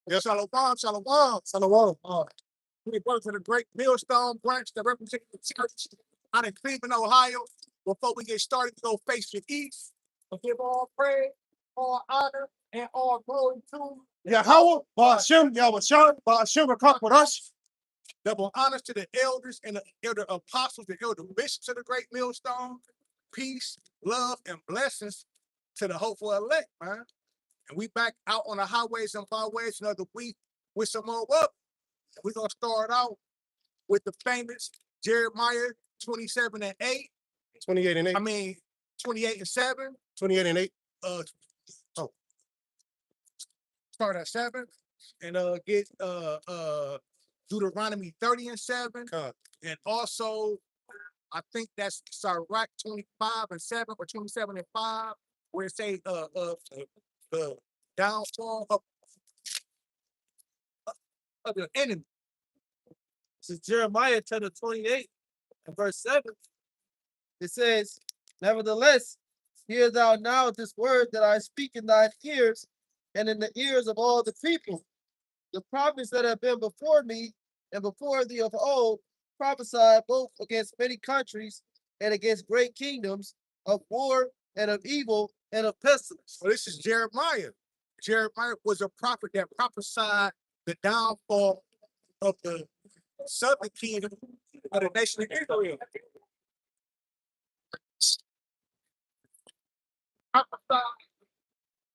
Yes, Shalom, Shalom, Shalom. We work for the great Millstone branch that represents the church out in Cleveland, Ohio. Before we get started, we go face the east and give all praise, all honor, and all glory to Yahweh, Ba'ashem, Yahweh Shah, Ba'ashem, come with us. Double honors to the elders and the elder apostles, the elder bishops of the great Millstone. Peace, love, and blessings to the hopeful elect, man. And we back out on the highways and byways another week with some more up. We're going to start out with the famous Jeremiah 27 and 8. 28 and 8. I mean, 28 and 7. 28 and 8. Start at 7 and get Deuteronomy 30 and 7. And also, I think that's Sirach 25 and 7 or 27 and 5, where it say the downfall of the enemy. This is Jeremiah chapter 28 and verse 7. It says, nevertheless, hear thou now this word that I speak in thine ears and in the ears of all the people. The prophets that have been before me and before thee of old prophesied both against many countries and against great kingdoms of war and of evil and of pestilence. So this is Jeremiah. Jeremiah was a prophet that prophesied the downfall of the southern kingdom of the nation of Israel. Prophesied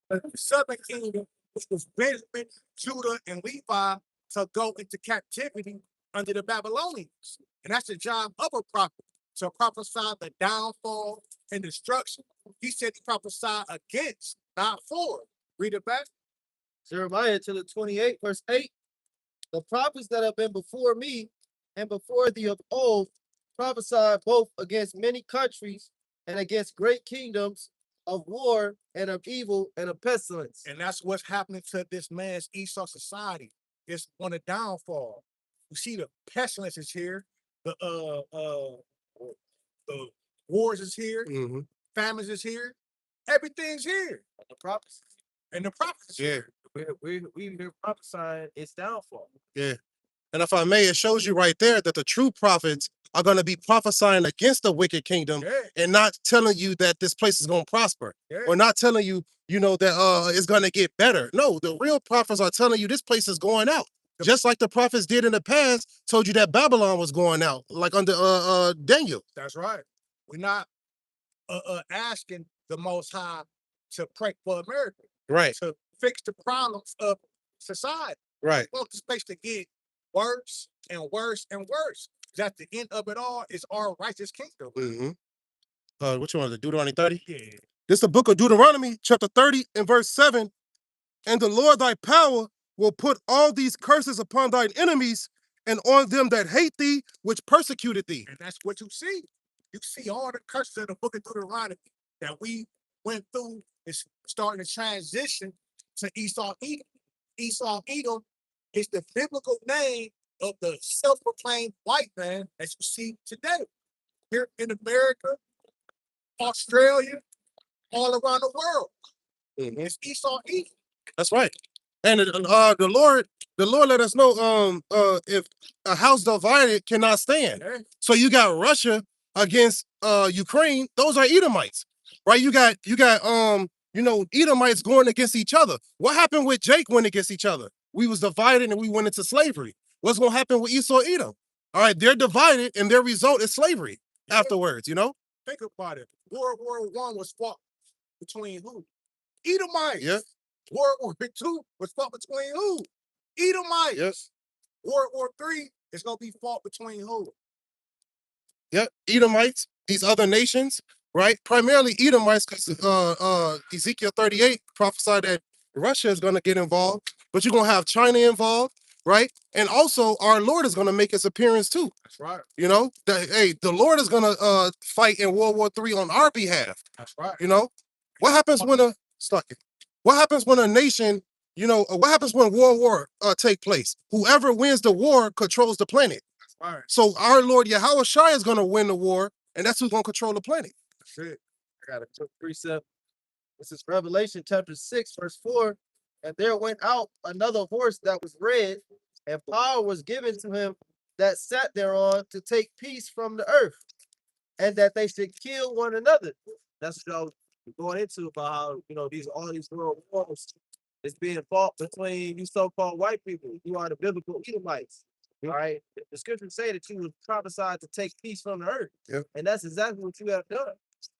the southern kingdom, which was Benjamin, Judah, and Levi, to go into captivity under the Babylonians. And that's the job of a prophet, to prophesy the downfall and destruction. He said he prophesied against, not for. Read it back. Jeremiah chapter 28, verse 8. The prophets that have been before me and before thee of old prophesied both against many countries and against great kingdoms of war and of evil and of pestilence. And that's what's happening to this man's Esau society. It's on a downfall. You see, the pestilence is here. The wars is here. Mm-hmm. Famines is here. Everything's here. The prophets. And the prophets. Yeah. We're prophesying its downfall. Yeah. And if I may, it shows you right there that the true prophets are going to be prophesying against the wicked kingdom and not telling you that this place is going to prosper or not telling you, that it's going to get better. No, the real prophets are telling you this place is going out. Just like the prophets did in the past, told you that Babylon was going out, like under Daniel. That's right. We're not asking the Most High to pray for America. Right. To fix the problems of society. Right. We want this place to get worse and worse and worse. At the end of it all is our righteous kingdom. Mm-hmm. What you want to do, Deuteronomy 30? Yeah. This is the book of Deuteronomy, chapter 30 and verse 7. And the Lord thy power will put all these curses upon thine enemies and on them that hate thee, which persecuted thee. And that's what you see. You see all the curses of the book of Deuteronomy that we went through is starting to transition to Esau Edom. Esau Edom is the biblical name of the self-proclaimed white man that you see today. Here in America, Australia, all around the world. Mm-hmm. It's Esau Edom. That's right. And the Lord let us know if a house divided cannot stand. Okay. So you got Russia against Ukraine. Those are Edomites, right? You got Edomites going against each other. What happened with Jake went against each other? We was divided and we went into slavery. What's going to happen with Esau Edom? All right, they're divided and their result is slavery afterwards, Think about it. World War I was fought between who? Edomites. Yeah. World War II was fought between who? Edomites. Yes. World War III is going to be fought between who? Yep, Edomites, these other nations, right? Primarily Edomites, because Ezekiel 38 prophesied that Russia is going to get involved, but you're going to have China involved, right? And also our Lord is going to make his appearance too. That's right. The Lord is going to fight in World War III on our behalf. That's right. What happens when what happens when a nation, what happens when World War take place? Whoever wins the war controls the planet. That's right. So our Lord Yahweh Shai is going to win the war, and that's who's going to control the planet. That's it. I got a quick precept. This is Revelation chapter 6, verse 4. And there went out another horse that was red, and power was given to him that sat thereon to take peace from the earth, and that they should kill one another. That's what I was going into about how these all these world wars is being fought between you so-called white people. You are the biblical Edomites. All right. The scriptures say that you was prophesied to take peace from the earth. Yep. And that's exactly what you have done.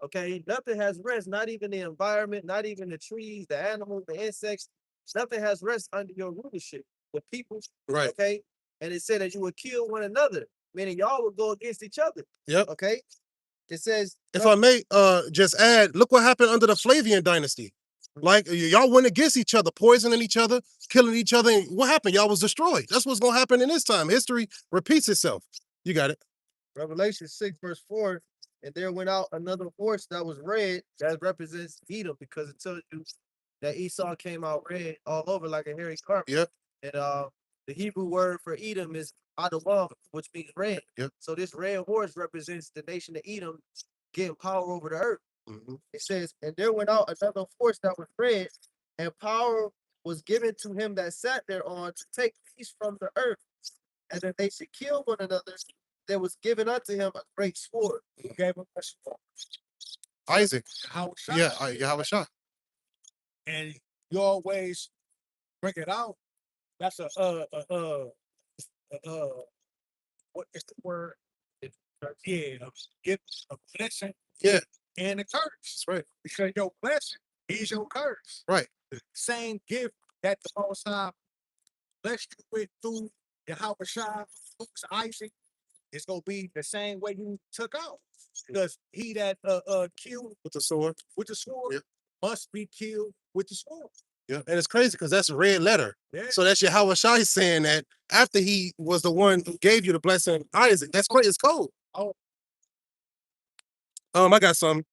Okay. Nothing has rest, not even the environment, not even the trees, the animals, the insects. Nothing has rest under your rulership. The people. Right. Okay. And it said that you would kill one another, meaning y'all would go against each other. Yep. Okay. It says, If I may just add, look what happened under the Flavian dynasty. Like y'all went against each other, poisoning each other, killing each other. And what happened? Y'all was destroyed. That's what's gonna happen in this time. History repeats itself. You got it. Revelation 6, verse 4, and there went out another horse that was red, that represents Edom, because it tells you that Esau came out red all over like a hairy carpet. Yep. And the Hebrew word for Edom is Adawam, which means red. Yep. So this red horse represents the nation of Edom getting power over the earth. Mm-hmm. It says, and there went out another horse that was red, and power was given to him that sat thereon to take peace from the earth, and that they should kill one another. There was given unto him a great sword. He gave him a sword. Isaac. How Yeah, you have a shot. And you always bring it out. That's what is the word? Yeah, a gift, a blessing. Yeah. And a curse. That's right. Because your blessing is your curse. Right. The same gift that the Most High blessed you with through Yahweh Shai, Isaac, it's gonna be the same way you took out. Because he that killed With the sword. with the sword Yep. must be killed with the sword. Yeah. And it's crazy because that's red letter. Yeah. So that's Yahweh Shai saying that after he was the one who gave you the blessing, Isaac. That's quite it's cold. Oh. I got something.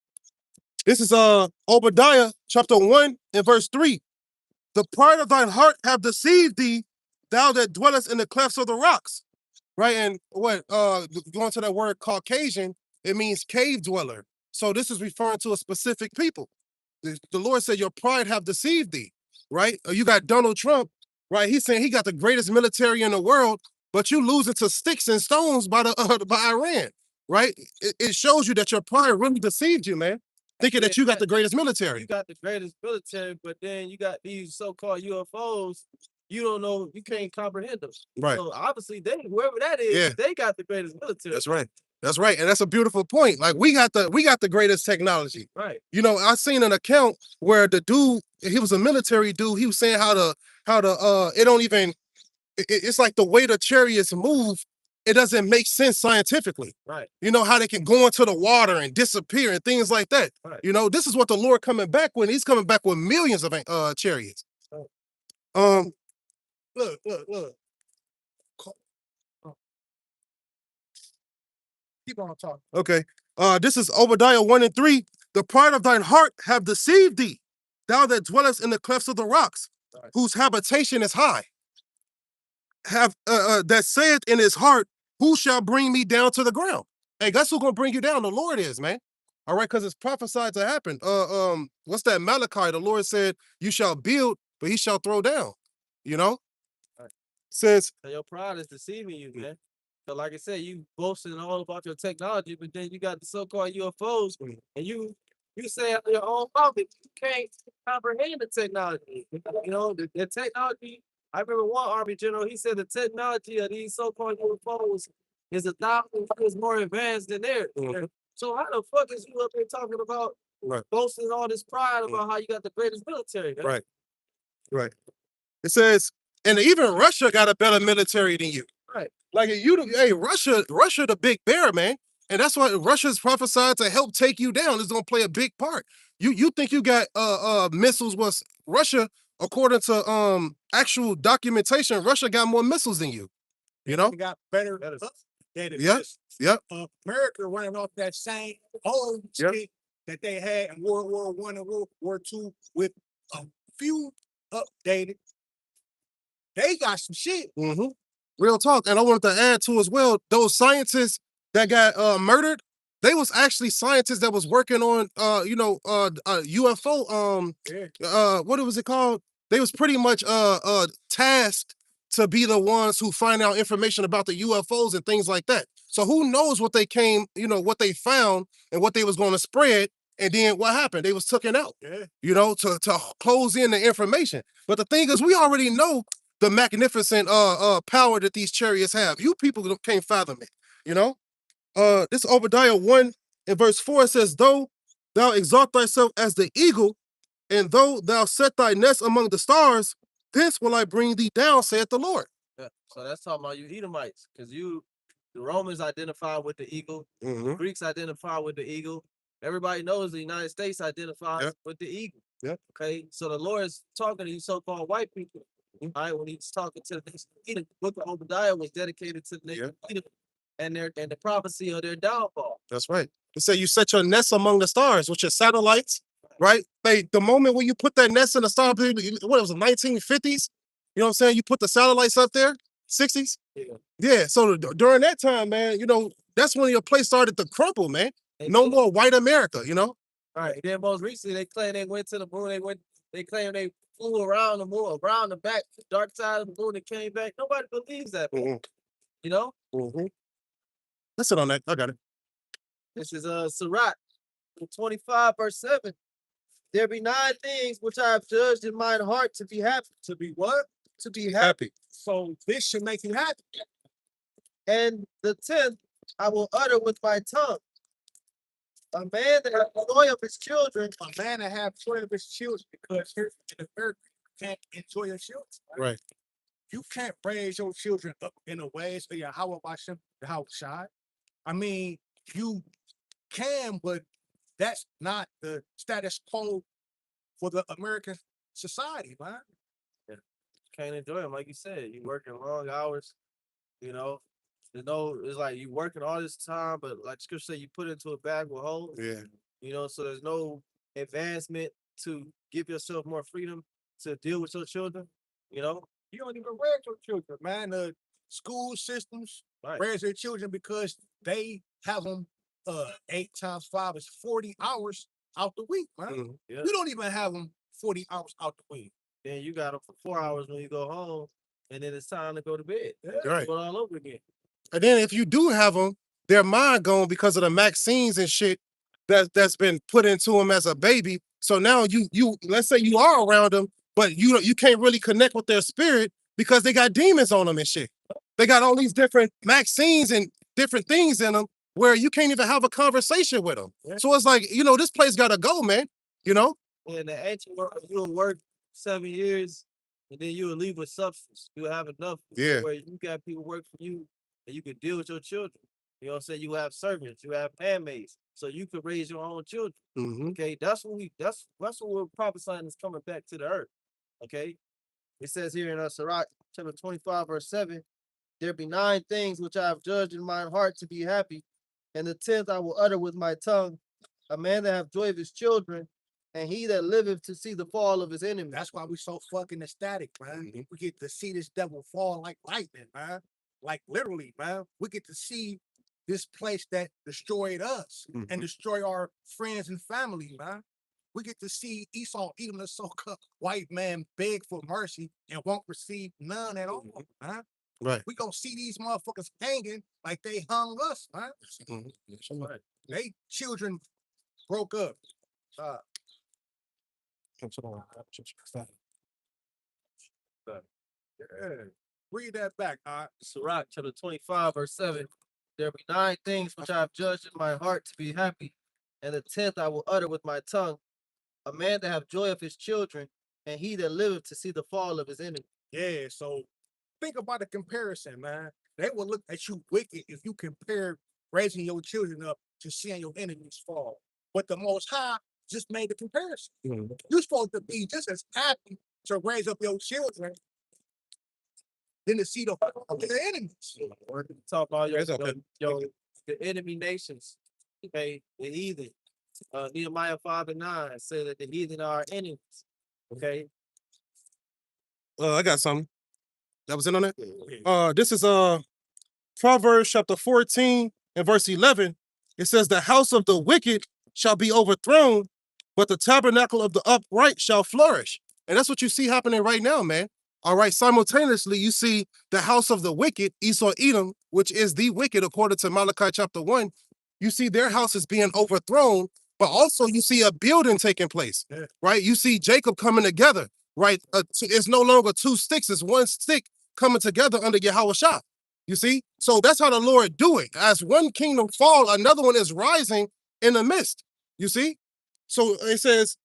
This is Obadiah chapter 1 and verse 3. The pride of thine heart have deceived thee, thou that dwellest in the clefts of the rocks. Right? And what going to that word Caucasian, it means cave dweller. So this is referring to a specific people. The Lord said, your pride have deceived thee. Right? You got Donald Trump, right? He's saying he got the greatest military in the world, but you losing to sticks and stones by Iran. Right? It shows you that your pride really deceived you, man. Thinking that you got the greatest military. You got the greatest military, but then you got these so-called UFOs. You don't know, you can't comprehend them. Right. So obviously, whoever that is, Yeah. they got the greatest military. That's right. That's right. And that's a beautiful point. Like we got the greatest technology. Right. I seen an account where the dude, he was a military dude, he was saying how the it don't even it's like the way the chariots move, it doesn't make sense scientifically. Right. How they can go into the water and disappear and things like that. Right. This is what the Lord coming back with. He's coming back with millions of chariots. Right. Look. Keep on talking. Okay. This is Obadiah 1 and 3. The pride of thine heart have deceived thee, thou that dwellest in the clefts of the rocks, Right. whose habitation is high. Have that saith in his heart, who shall bring me down to the ground? Hey, guess who's gonna bring you down? The Lord is, man. All right, because it's prophesied to happen. What's that? Malachi, the Lord said, you shall build, but he shall throw down. Right. Says, So your pride is deceiving you, man. So like I said, you boasting all about your technology, but then you got the so-called UFOs, and you say out of your own mouth that you can't comprehend the technology. The technology. I remember one Army general, he said the technology of these so-called UFOs is 1,000 years more advanced than theirs. Mhm. So how the fuck is you up here talking about Right. boasting all this pride about how you got the greatest military? Man? Right. It says, and even Russia got a better military than you. Right. Like Russia the big bear, man. And that's why Russia's prophesied to help take you down. It's gonna play a big part. You think you got missiles? Was Russia, according to actual documentation, Russia got more missiles than you. They got better than Yep. this. Yep. America running off that same old Yep. shit that they had in World War I and World War II with a few updated. They got some shit. Mm-hmm. Real talk. And I wanted to add to as well, those scientists that got murdered, they was actually scientists that was working on UFO. Yeah. What was it called? they was pretty much tasked to be the ones who find out information about the UFOs and things like that. So who knows what they came, what they found and what they was going to spread. And then what happened? They was taken out, to close in the information. But the thing is, we already know the magnificent power that these chariots have. You people can't fathom it, This Obadiah 1 and verse 4 says, though thou exalt thyself as the eagle, and though thou set thy nest among the stars, this will I bring thee down, saith the Lord. Yeah. So that's talking about you Edomites, because the Romans identify with the eagle, the Greeks identify with the eagle. Everybody knows the United States identifies with the eagle. Yep. Okay, so the Lord is talking to you so-called white people. All right, when he's talking to the nation of Edom, the book of Obadiah was dedicated to the nation of Edom and the prophecy of their downfall. That's right. It said you set your nest among the stars, which are satellites, right? The moment when you put that nest in the star, what was it, 1950s? You know what I'm saying? You put the satellites up there, 60s? Yeah. So during that time, man, that's when your place started to crumble, man. No more white America, All right. Then most recently, they claim they went to the moon. They claim they flew around the moon, around the back, dark side of the moon, and came back. Nobody believes that, Listen on that. I got it. This is Sirach 25, verse 7. There be 9 things which I have judged in mine heart to be happy. To be what? To be happy. So this should make you happy. And the 10th I will utter with my tongue. A man that has joy of his children. A man that have joy of his children, because here in America, you can't enjoy your children. Right. You can't raise your children up in a way so how about how shy? I mean, you can, but that's not the status quo for the American society, man. Yeah. Can't enjoy them, like you said. You working long hours, it's like you working all this time, but like Scripture say, you put into a bag with holes. Yeah. So there's no advancement to give yourself more freedom to deal with your children. You don't even raise your children, man. The school systems raise their children because they have them 8 times 5 is 40 hours out the week, man. You don't even have them 40 hours out the week. Then you got them for 4 hours when you go home, and then it's time to go to bed. Right. Go all over again. And then if you do have them, their mind gone because of the vaccines and shit that's been put into them as a baby. So now you let's say you are around them, but you can't really connect with their spirit because they got demons on them and shit. They got all these different vaccines and different things in them where you can't even have a conversation with them. So it's like, this place gotta go, man. In the ancient world, you'll work 7 years and then you will leave with substance. You'll have enough where you got people work for you and you can deal with your children. You know what I'm saying? You have servants, you have handmaids, so you can raise your own children. Okay, that's what we're prophesying is coming back to the earth. Okay, it says here in Sirach chapter 25, verse 7, there be 9 things which I have judged in mine heart to be happy, and the 10th I will utter with my tongue. A man that have joy of his children, and he that liveth to see the fall of his enemy. That's why we so fucking ecstatic, man. We get to see this devil fall like lightning, man. Like literally, man. We get to see this place that destroyed us and destroy our friends and family, man. We get to see Esau, Edom, the so-called white man, beg for mercy and won't receive none at all, man. Right. We gonna see these motherfuckers hanging like they hung us, man. They children broke up. Read that back, Sirach chapter 25, verse 7. There be 9 things which I have judged in my heart to be happy, and the 10th I will utter with my tongue. A man that have joy of his children, and he that liveth to see the fall of his enemy. Yeah, so think about the comparison, man. They will look at you wicked if you compare raising your children up to seeing your enemies fall. But the Most High just made the comparison. You're supposed to be just as happy to raise up your children than to see the fall of their enemies. Talk about the enemy nations. Okay, the heathen. Nehemiah 5:9 said that the heathen are our enemies. Okay. I got something. That was in on it. This is Proverbs chapter 14 and verse 11. It says, "The house of the wicked shall be overthrown, but the tabernacle of the upright shall flourish." And that's what you see happening right now, man. All right, simultaneously, you see the house of the wicked, Esau Edom, which is the wicked according to Malachi chapter 1. You see their house is being overthrown, but also you see a building taking place, right? You see Jacob coming together, right? It's no longer two sticks, it's one stick coming together under Yahweh Shah. You see? So that's how the Lord do it. As one kingdom fall, another one is rising in the midst. You see? So it says,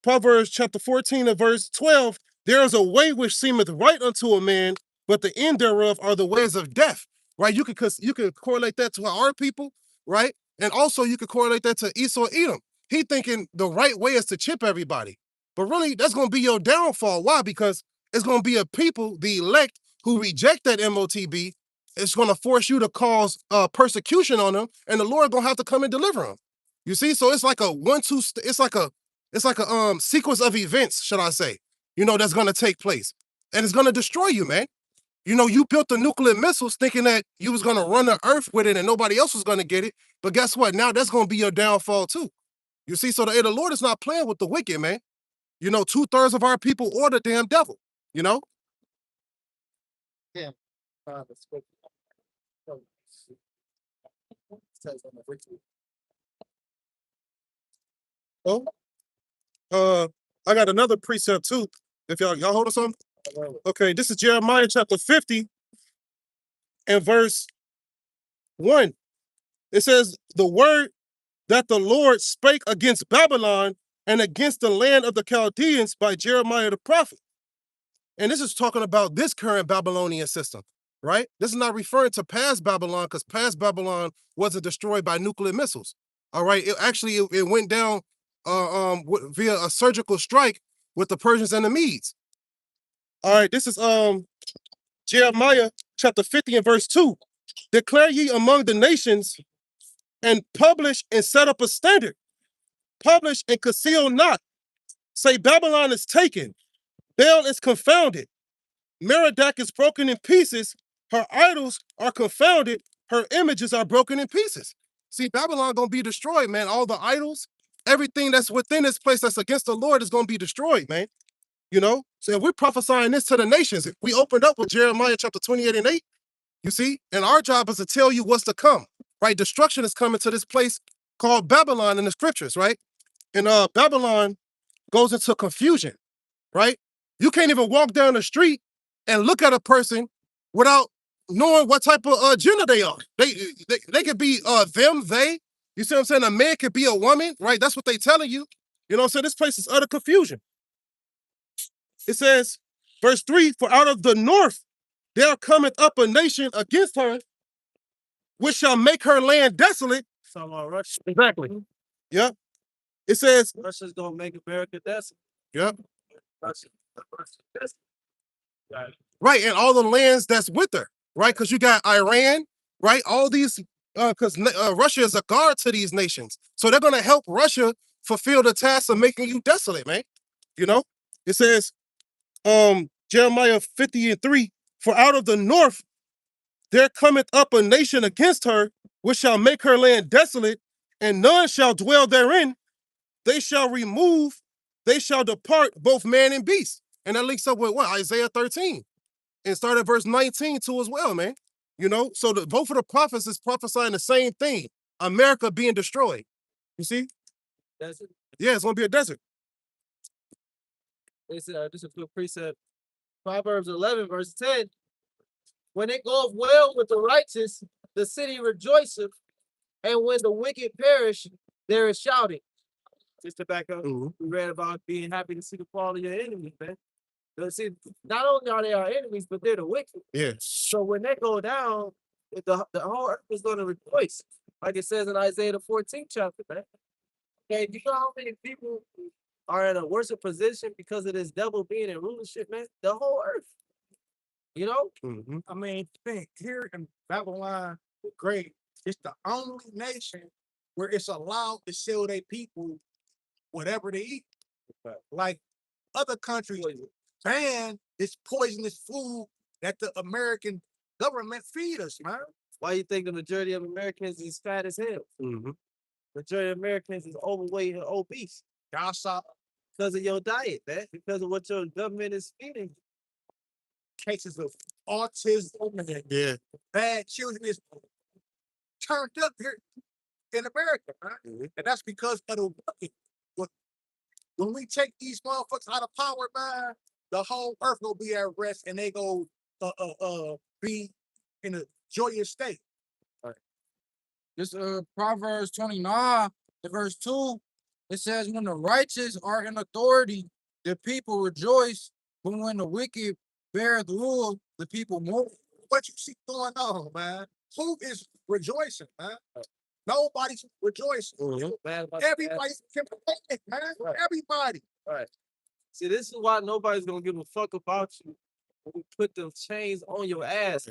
Proverbs chapter 14 and verse 12, there is a way which seemeth right unto a man, but the end thereof are the ways of death. Right? You could correlate that to our people, right? And also you could correlate that to Esau Edom. He thinking the right way is to chip everybody. But really, that's going to be your downfall. Why? Because it's going to be a people, the elect, who reject that MOTB. It's going to force you to cause persecution on them, and the Lord going to have to come and deliver them. You see? So it's like a it's like a sequence of events, should I say, that's going to take place. And it's going to destroy you, man. You built the nuclear missiles thinking that you was going to run the earth with it and nobody else was going to get it. But guess what? Now that's going to be your downfall too. You see, so the Lord is not playing with the wicked, man. 2/3 of our people are the damn devil, Yeah. The scripture says on the wicked. Oh, I got another precept too. If y'all hold us on. Okay, this is Jeremiah chapter 50 and verse 1. It says, the word that the Lord spake against Babylon and against the land of the Chaldeans by Jeremiah the prophet. And this is talking about this current Babylonian system, right? This is not referring to past Babylon, because past Babylon wasn't destroyed by nuclear missiles. All right, it went down via a surgical strike with the Persians and the Medes. All right, this is Jeremiah chapter 50 and verse 2. Declare ye among the nations and publish and set up a standard. Publish and conceal not. Say Babylon is taken. Baal is confounded. Merodach is broken in pieces. Her idols are confounded. Her images are broken in pieces. See, Babylon gonna be destroyed, man. All the idols, everything that's within this place that's against the Lord is gonna be destroyed, man. So if we're prophesying this to the nations, if we opened up with Jeremiah chapter 28 and 8, you see, and our job is to tell you what's to come, right? Destruction is coming to this place called Babylon in the scriptures, right? And Babylon goes into confusion, right? You can't even walk down the street and look at a person without knowing what type of gender they are. They could be them, they. You see what I'm saying? A man could be a woman, right? That's what they telling you. You know what I'm saying? This place is utter confusion. It says, verse 3, for out of the north there cometh up a nation against her, which shall make her land desolate. Talking about Russia. Exactly. Yep. It says, Russia's gonna make America desolate. yep. Russia desolate. Right, and all the lands that's with her, right? Because you got Iran, right? All these, because Russia is a guard to these nations. So they're going to help Russia fulfill the task of making you desolate, man. It says, Jeremiah 50 and 3, for out of the north there cometh up a nation against her, which shall make her land desolate, and none shall dwell therein. They shall remove, they shall depart, both man and beast. And that links up with what? Isaiah 13. And start at verse 19 too as well, man. So both of the prophets is prophesying the same thing. America being destroyed. You see? Desert. Yeah, it's going to be a desert. This is a good precept. Proverbs 11, verse 10. When it goeth well with the righteous, the city rejoiceth, and when the wicked perish, there is shouting. Just to back up, we read about being happy to see the fall of your enemies, man. See, not only are they our enemies, but they're the wicked. Yeah. So when they go down, the whole earth is going to rejoice. Like it says in Isaiah the 14th chapter, man. Okay, you know how many people are in a worse position because of this devil being in rulership, man? The whole earth. I mean, think here in Babylon, great. It's the only nation where it's allowed to sell their people whatever they eat. Like other countries ban this poisonous food that the American government feed us, man. Why you think the majority of Americans is fat as hell? Majority of Americans is overweight and obese. Y'all saw because of your diet, man. Because of what your government is feeding. Cases of autism and Yeah. bad children is turned up here in America, man. And that's because of the wicked. When we take these motherfuckers out of power, man, the whole earth will be at rest and they go be in a joyous state. This Proverbs 29, the verse 2, it says, when the righteous are in authority, the people rejoice, but when the wicked bear the rule, the people mourn. What you see going on, man? Who is rejoicing, man? Nobody's rejoicing. Mad about that. Everybody's complaining, man. Right. Everybody. Right. See, this is why nobody's gonna give a fuck about you when we put them chains on your ass.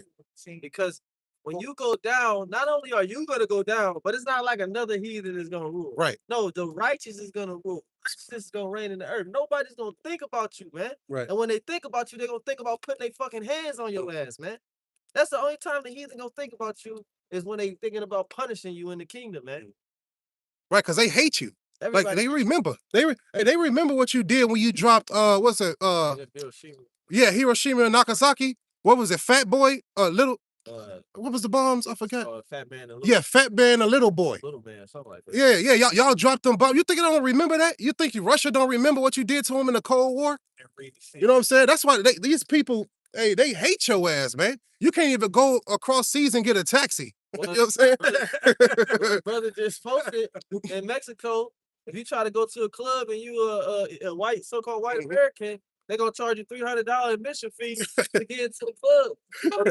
Because when you go down, not only are you gonna go down, but it's not like another heathen is gonna rule. Right. No, the righteous is gonna rule. Righteousness is gonna reign in the earth. Nobody's gonna think about you, man. Right. And when they think about you, they're gonna think about putting their fucking hands on your ass, man. That's the only time the heathen gonna think about you is when they thinking about punishing you in the kingdom, man. Right, because they hate you. Everybody. Like they remember. They remember what you did when you dropped what's it? Yeah, Hiroshima and Nagasaki. What was it? Fat Boy? Little what was the bombs? I forgot. Fat man and little, Yeah, Fat Man and Little Boy. little man, something like that. Yeah, y'all dropped them bombs. You think I don't remember that? You think Russia don't remember what you did to them in the Cold War? You know what I'm saying? That's why these people, hey, they hate your ass, man. You can't even go across seas and get a taxi. You know what I'm saying? Brother just posted in Mexico. If you try to go to a club and you a white, so-called white American, they're gonna charge you $300 admission fee to get into the club.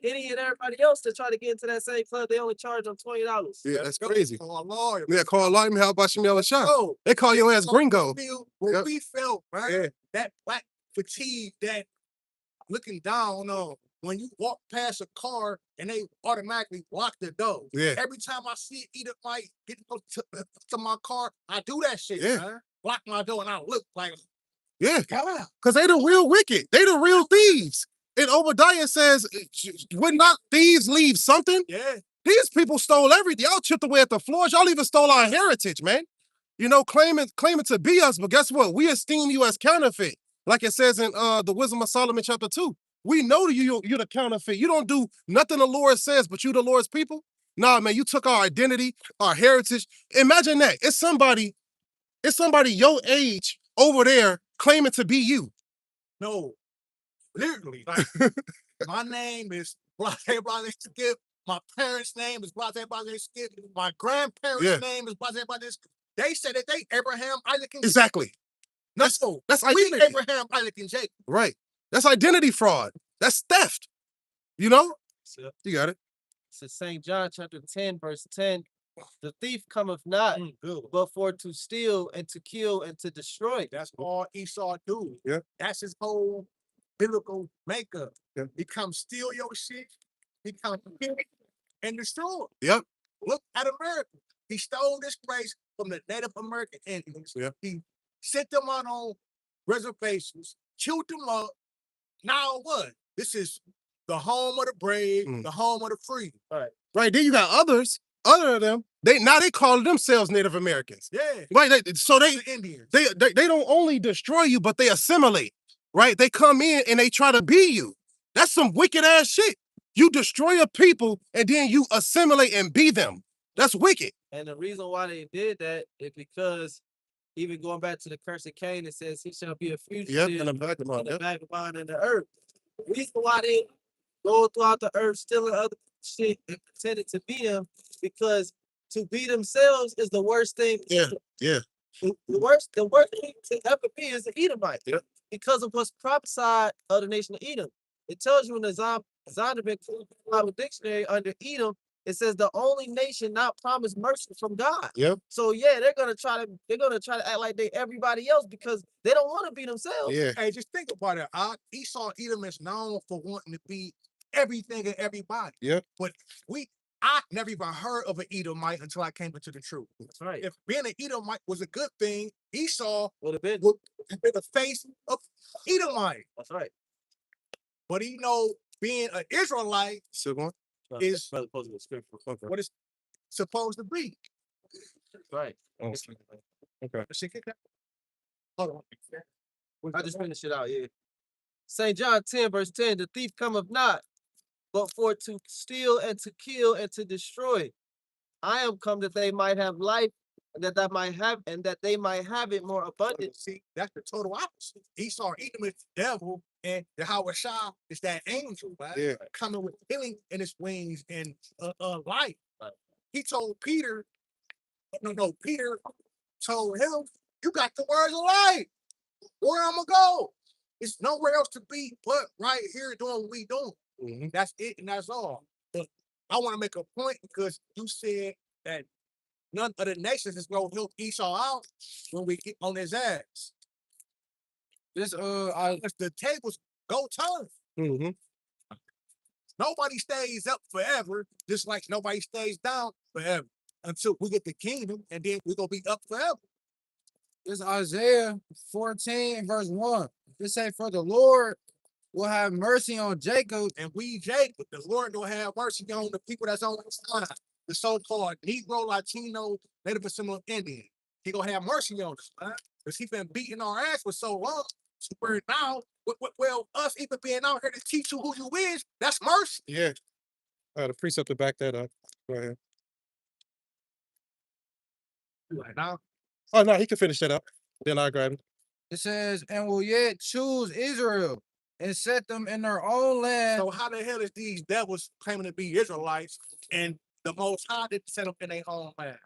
Any and everybody else that try to get into that same club, they only charge them $20. Yeah, that's crazy. Call a lawyer. Yeah, call Lighton. How about Shamel Shah? Oh, They call your ass gringo. what Yep. we felt, man. Yeah. That black fatigue, that looking down on when you walk past a car and they automatically lock the door. Yeah. Every time I see it, either might get to my car, I do that shit, Yeah. man. Lock my door and I look like, Yeah, God. because they the real wicked. They the real thieves. And Obadiah says, would not thieves leave something? Yeah. These people stole everything. Y'all chipped away at the floors. Y'all even stole our heritage, man. You know, claiming to be us, but guess what? We esteem you as counterfeit. Like it says in the Wisdom of Solomon chapter 2. We know you're the counterfeit. You don't do nothing the Lord says, but you the Lord's people. Nah, man, you took our identity, our heritage. Imagine that. It's somebody your age over there claiming to be you. No. Literally. Like, my name is Blase Skip. My parents' name is Blase Skip. My grandparents' name is Blase Skip. They said that they Abraham, Isaac, and Jacob. Exactly. That's we identity. Abraham, Isaac, and Jacob. Right. That's identity fraud. That's theft. You know? So, You got it. it's St. John chapter 10, verse 10. The thief cometh not, but for to steal and to kill and to destroy. That's all Esau do. Yeah. That's his whole biblical makeup. Yeah. He come steal your shit. He come kill it and destroy it. Yep. Look at America. He stole this place from the Native American Indians. Yeah. He sent them out on reservations, killed them up. Now what? This is the home of the brave, the home of the free. Right. Then you got others, other than them. They call themselves Native Americans. Yeah. Right. So The Indians. they don't only destroy you, but they assimilate. Right. They come in and they try to be you. That's some wicked ass shit. You destroy a people and then you assimilate and be them. That's wicked. And the reason why they did that is because even going back to the curse of Cain, it says he shall be a fugitive Yep. And I'm back to in the vagabond in the earth. The reason why they go throughout the earth stealing other shit and pretending to be them, because to be themselves is the worst thing. Yeah. The worst thing to ever be is an Edomite. Yep. Because of what's prophesied of the nation of Edom. It tells you in the Zondervan Bible Dictionary under Edom, it says the only nation not promised mercy from God. Yep. So yeah, they're gonna try to act like they everybody else because they don't want to be themselves. Yeah. Hey, just think about it. Esau Edom is known for wanting to be everything and everybody. Yep. But I never even heard of an Edomite until I came into the truth. That's right. If being an Edomite was a good thing, Esau Would have been. would be the face of Edomite. That's right. But being an Israelite Still going? is Brother posted the scripture. Okay. what it's supposed to be. Right. Oh, okay. Shit, kick that. Hold on. I just finished it out, yeah. St. John 10, verse 10, the thief cometh not, but for to steal and to kill and to destroy. I am come that they might have life, and that they might have it more abundant. See, that's the total opposite. Esau eating with the devil, and the Hawashah is that angel, right? Yeah. Coming with healing in his wings and life. Right. He told Peter, Peter told him, "You got the words of life. Where I'm gonna go? It's nowhere else to be but right here doing what we doing. Mhm. That's it, and that's all." But I want to make a point because you said that none of the nations is gonna help Esau out when we get on his ass. This If the tables go turn, Mhm. nobody stays up forever, just like nobody stays down forever until we get the kingdom, and then we're gonna be up forever. This Isaiah 14 verse 1. It say, for the Lord will have mercy on Jacob. And we, Jacob, the Lord will have mercy on the people that's on the side, the so-called Negro, Latino, Native American Indian. He gonna have mercy on us, man, because he been beating our ass for so long. So we're now, well, us even being out here to teach you who you is, that's mercy. Yeah. The precept to back that up. Go ahead. Right now, Oh no, he can finish that up. Then I'll grab it. It says, and will yet choose Israel and set them in their own land. so how the hell is these devils claiming to be Israelites and the Most High didn't set them in their own land?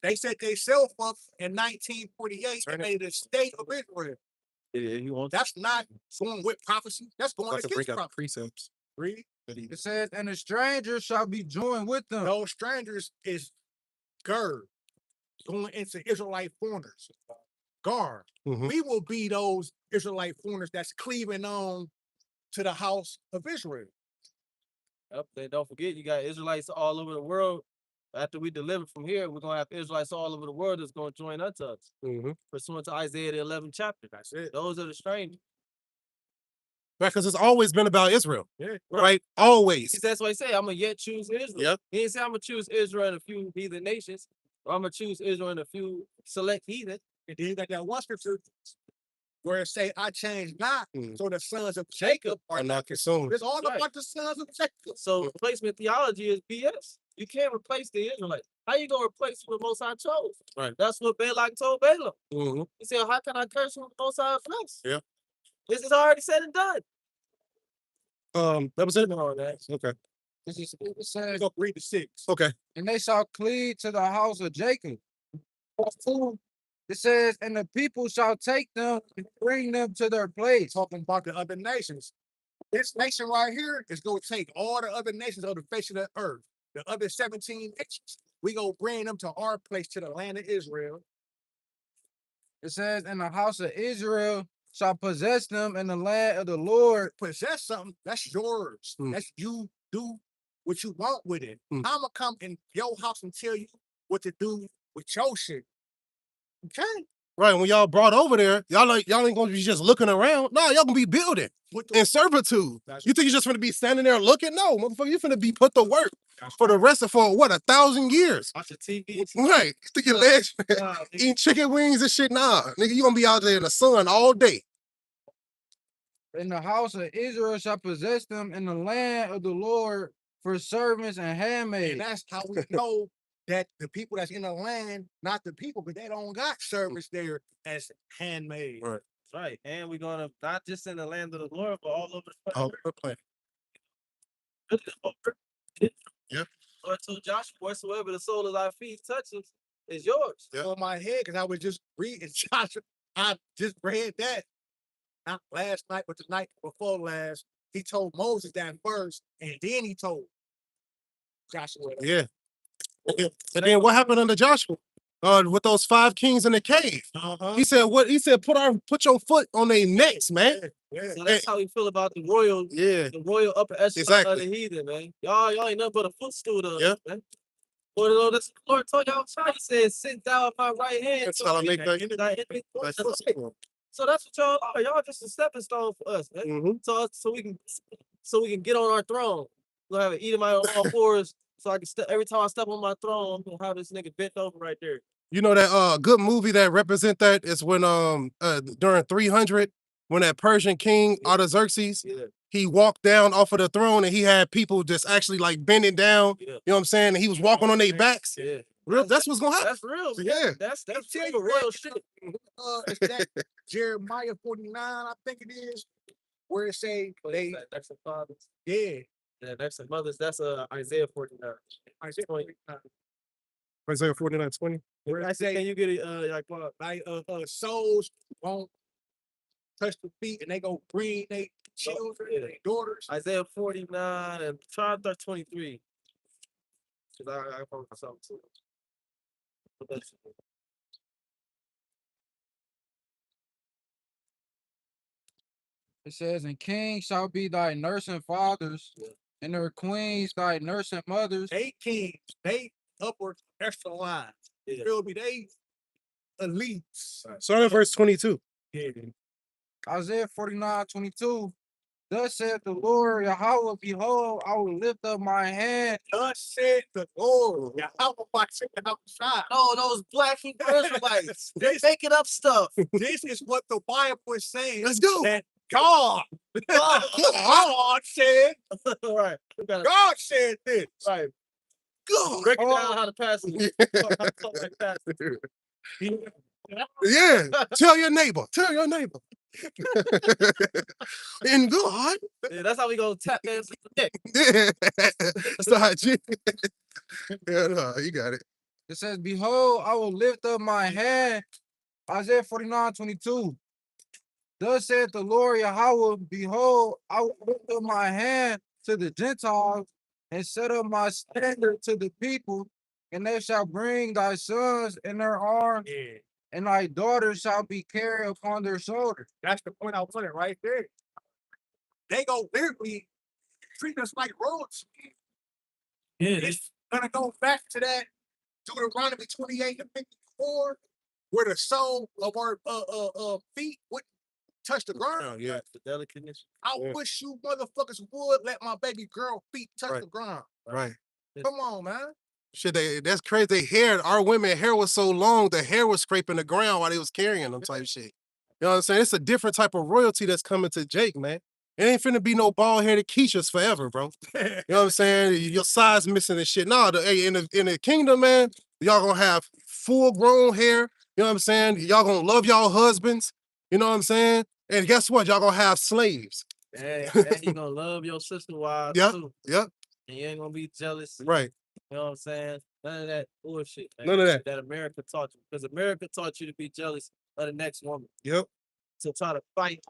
They set themselves up in 1948 and made it a state of Israel. Yeah, he wants. That's not going with prophecy. That's going About to against bring up prophecy. precepts. Read. It says, and the stranger shall be joined with them. Those strangers is Gerd going into Israelite foreigners. Guard. Mhm. We will be those Israelite foreigners that's cleaving on to the house of Israel. Yep, then don't forget, you got Israelites all over the world. After we deliver from here, we're gonna have Israelites all over the world that's gonna join unto us, Mhm. pursuant to Isaiah the 11th chapter. That's it. Those are the strangers. Right, because it's always been about Israel. Yeah. Right? Always. That's why I say I'm gonna yet choose Israel. Yep. He didn't say I'm gonna choose Israel and a few heathen nations, or I'm gonna choose Israel and a few select heathen. And then you got that one scripture where it say, I changed not, Mhm. so the sons of Jacob Are are not not consumed. It's all Right. about the sons of Jacob. So replacement theology is BS. You can't replace the Israelites. How you gonna replace who the Most High chose? Right. That's what Balak told Balaam. Mhm. He said, "How can I curse who the Most High bless?" Yeah. This is already said and done. That was it. On that. Okay. It Let's says, go read the 6. Okay. and they shall cleave to the house of Jacob. It says, and the people shall take them and bring them to their place. Talking about the other nations. This nation right here is going to take all the other nations on the face of the earth, the other 17 nations. We go bring them to our place, to the land of Israel. It says, and the house of Israel shall possess them in the land of the Lord. Possess something, that's yours. Mm. That's you do what you want with it. Mm. I'm going to come in your house and tell you what to do with your shit. Okay? Right. When y'all brought over there, y'all ain't gonna be just looking around. No, y'all gonna be building With the, in servitude. That's- You think you're just gonna be standing there looking? No, motherfucker, you're gonna be put to work for the rest of for what 1,000 years. Watch the TV. Right. Stick your legs, Nah, eating chicken wings and shit. Nah, nigga, you gonna be out there in the sun all day. And the house of Israel shall possess them in the land of the Lord for servants and handmaids. and that's how we know that the people that's in the land, not the people, but they don't got service there as handmade. Right. right. And we're gonna not just in the land of the Lord, but all over the Oh, country. good plan. Yeah. Lord told Joshua, whatsoever the sole of thy feet touches is yours. Yeah. On my head, because I was just reading Joshua. I just read that not last night, but the night before last. He told Moses that first, and then he told Joshua. Yeah. And then what happened under Joshua? With those 5 kings in the cave. Uh-huh. He said, what? He said, put your foot on their necks, man. Yeah. So that's how we feel about the royal Yeah. upper echelon of Exactly. the heathen, man. Y'all ain't nothing but a footstool to us, Yeah. man. Lord, that's the Lord told y'all, he said, sit down at my right hand. That's how I make that. thy enemy That's to the right. So that's what y'all are. Y'all just a stepping stone for us, man. Mhm. So we can get on our throne. We'll have an Edomite on all fours. So I can every time I step on my throne, I'm gonna have this nigga bent over right there. You know that good movie that represent that is when during 300 when that Persian king Artaxerxes Yeah. he walked down off of the throne and he had people just actually like bending down. Yeah. You know what I'm saying? And he was walking on their backs. Yeah. Real, that's what's gonna happen. That's real. So, Man. yeah. That's tell real you, royal shit. It's that Jeremiah 49, I think it is, where it say they, That's the fathers. yeah, Yeah, that's the mothers. That's Isaiah 49. Isaiah 49. Isaiah 49:20. Where I it say, say can you get it? Like, souls won't touch the feet and they go bring their children and their daughters. Isaiah 49 and try 23. Because I found myself too. But that's It says, and kings shall be thy nursing fathers, and their queens thy nursing mothers. They kings, they upward echelon. Yeah. Feel me? They elites. Start at verse 22. Yeah. Isaiah 49:22. Thus saith the Lord Yahweh, behold, I will lift up my hand. Thus said the Lord. Yahweh outside. no, those black Hebrew Israelites. They're This, making up stuff. this is what the Bible is saying. Let's go. That God, God said, Right. We gotta God said this. right. God. Break it down how to pass it. How to talk like that. Yeah. Tell your neighbor. Tell your neighbor. In God. Yeah, that's how we gonna tap dance with the dick. That's the hygiene. Yeah, no, you got it. It says, behold, I will lift up my hand. Isaiah 49:22. Thus saith the Lord Yahweh, behold, I will lift up my hand to the Gentiles and set up my standard to the people, and they shall bring thy sons in their arms, Yeah, and thy daughters shall be carried upon their shoulders. that's the point I was putting right there. They go literally treat us like royalty. Yeah, It's gonna go back to that Deuteronomy 28 and 54, where the sole of our feet would touch the ground. Yeah. the delicateness. I Yeah. wish you motherfuckers would let my baby girl feet touch Right. the ground. Right. Come on, man. Shit, that's crazy. They hair, our women hair was so long, the hair was scraping the ground while they was carrying them type shit. You know what I'm saying? It's a different type of royalty that's coming to Jake, man. It ain't finna be no bald-headed Keishas forever, bro. You know what I'm saying? Your size missing and shit. No, hey, in the kingdom, man, y'all gonna have full-grown hair. You know what I'm saying? Y'all gonna love y'all husbands. You know what I'm saying? And guess what? Y'all gonna have slaves. And you gonna love your sister wives Yep. too. Yep. And you ain't gonna be jealous. Right. You know what I'm saying? None of that bullshit. Man. None of that. That America taught you. Because America taught you to be jealous of the next woman. Yep. To try to fight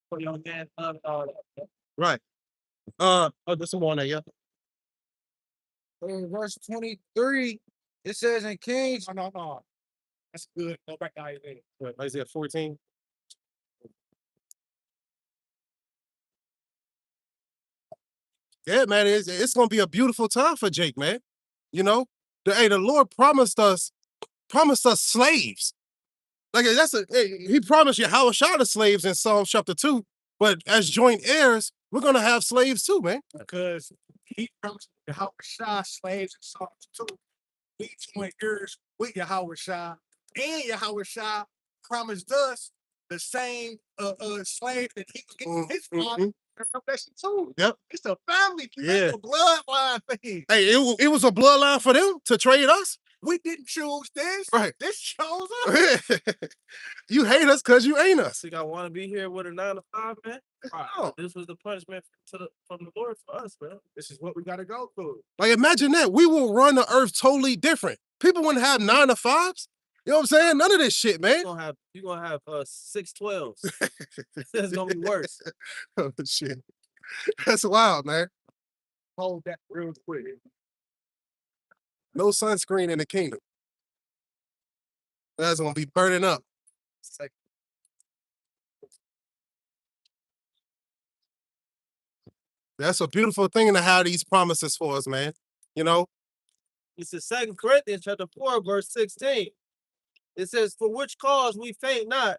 for your man. All that. Right. There's some more on there, yeah. In verse 23, it says, in Kings, No. That's good. Go back to Isaiah. Isaiah 14. Yeah, man, it's gonna be a beautiful time for Jake, man. You know, the Lord promised us slaves. Like he promised Yahushua the slaves in Psalm chapter 2, but as joint heirs, we're gonna have slaves too, man. Because he promised Yahweh slaves in Psalms 2. We joint heirs with Yahweh and Yahweh promised us the same slave that he was getting his father in Revelation 2. Yep. It's a family thing. Yeah. It's a bloodline thing. Hey, it was a bloodline for them to trade us. We didn't choose this. Right. This chose us. You hate us because you ain't us. So y'all want to be here with a 9 to 5, man? Oh. This was the punishment from the Lord for us, man. This is what we got to go through. Like, imagine that. We will run the earth totally different. People wouldn't have 9 to 5s. You know what I'm saying? None of this shit, man. You're gonna have 612s. It's gonna be worse. Oh, shit. That's wild, man. Hold that real quick. No sunscreen in the kingdom. That's gonna be burning up. That's a beautiful thing to have these promises for us, man. You know? It's in 2 Corinthians chapter 4, verse 16. It says, for which cause we faint not,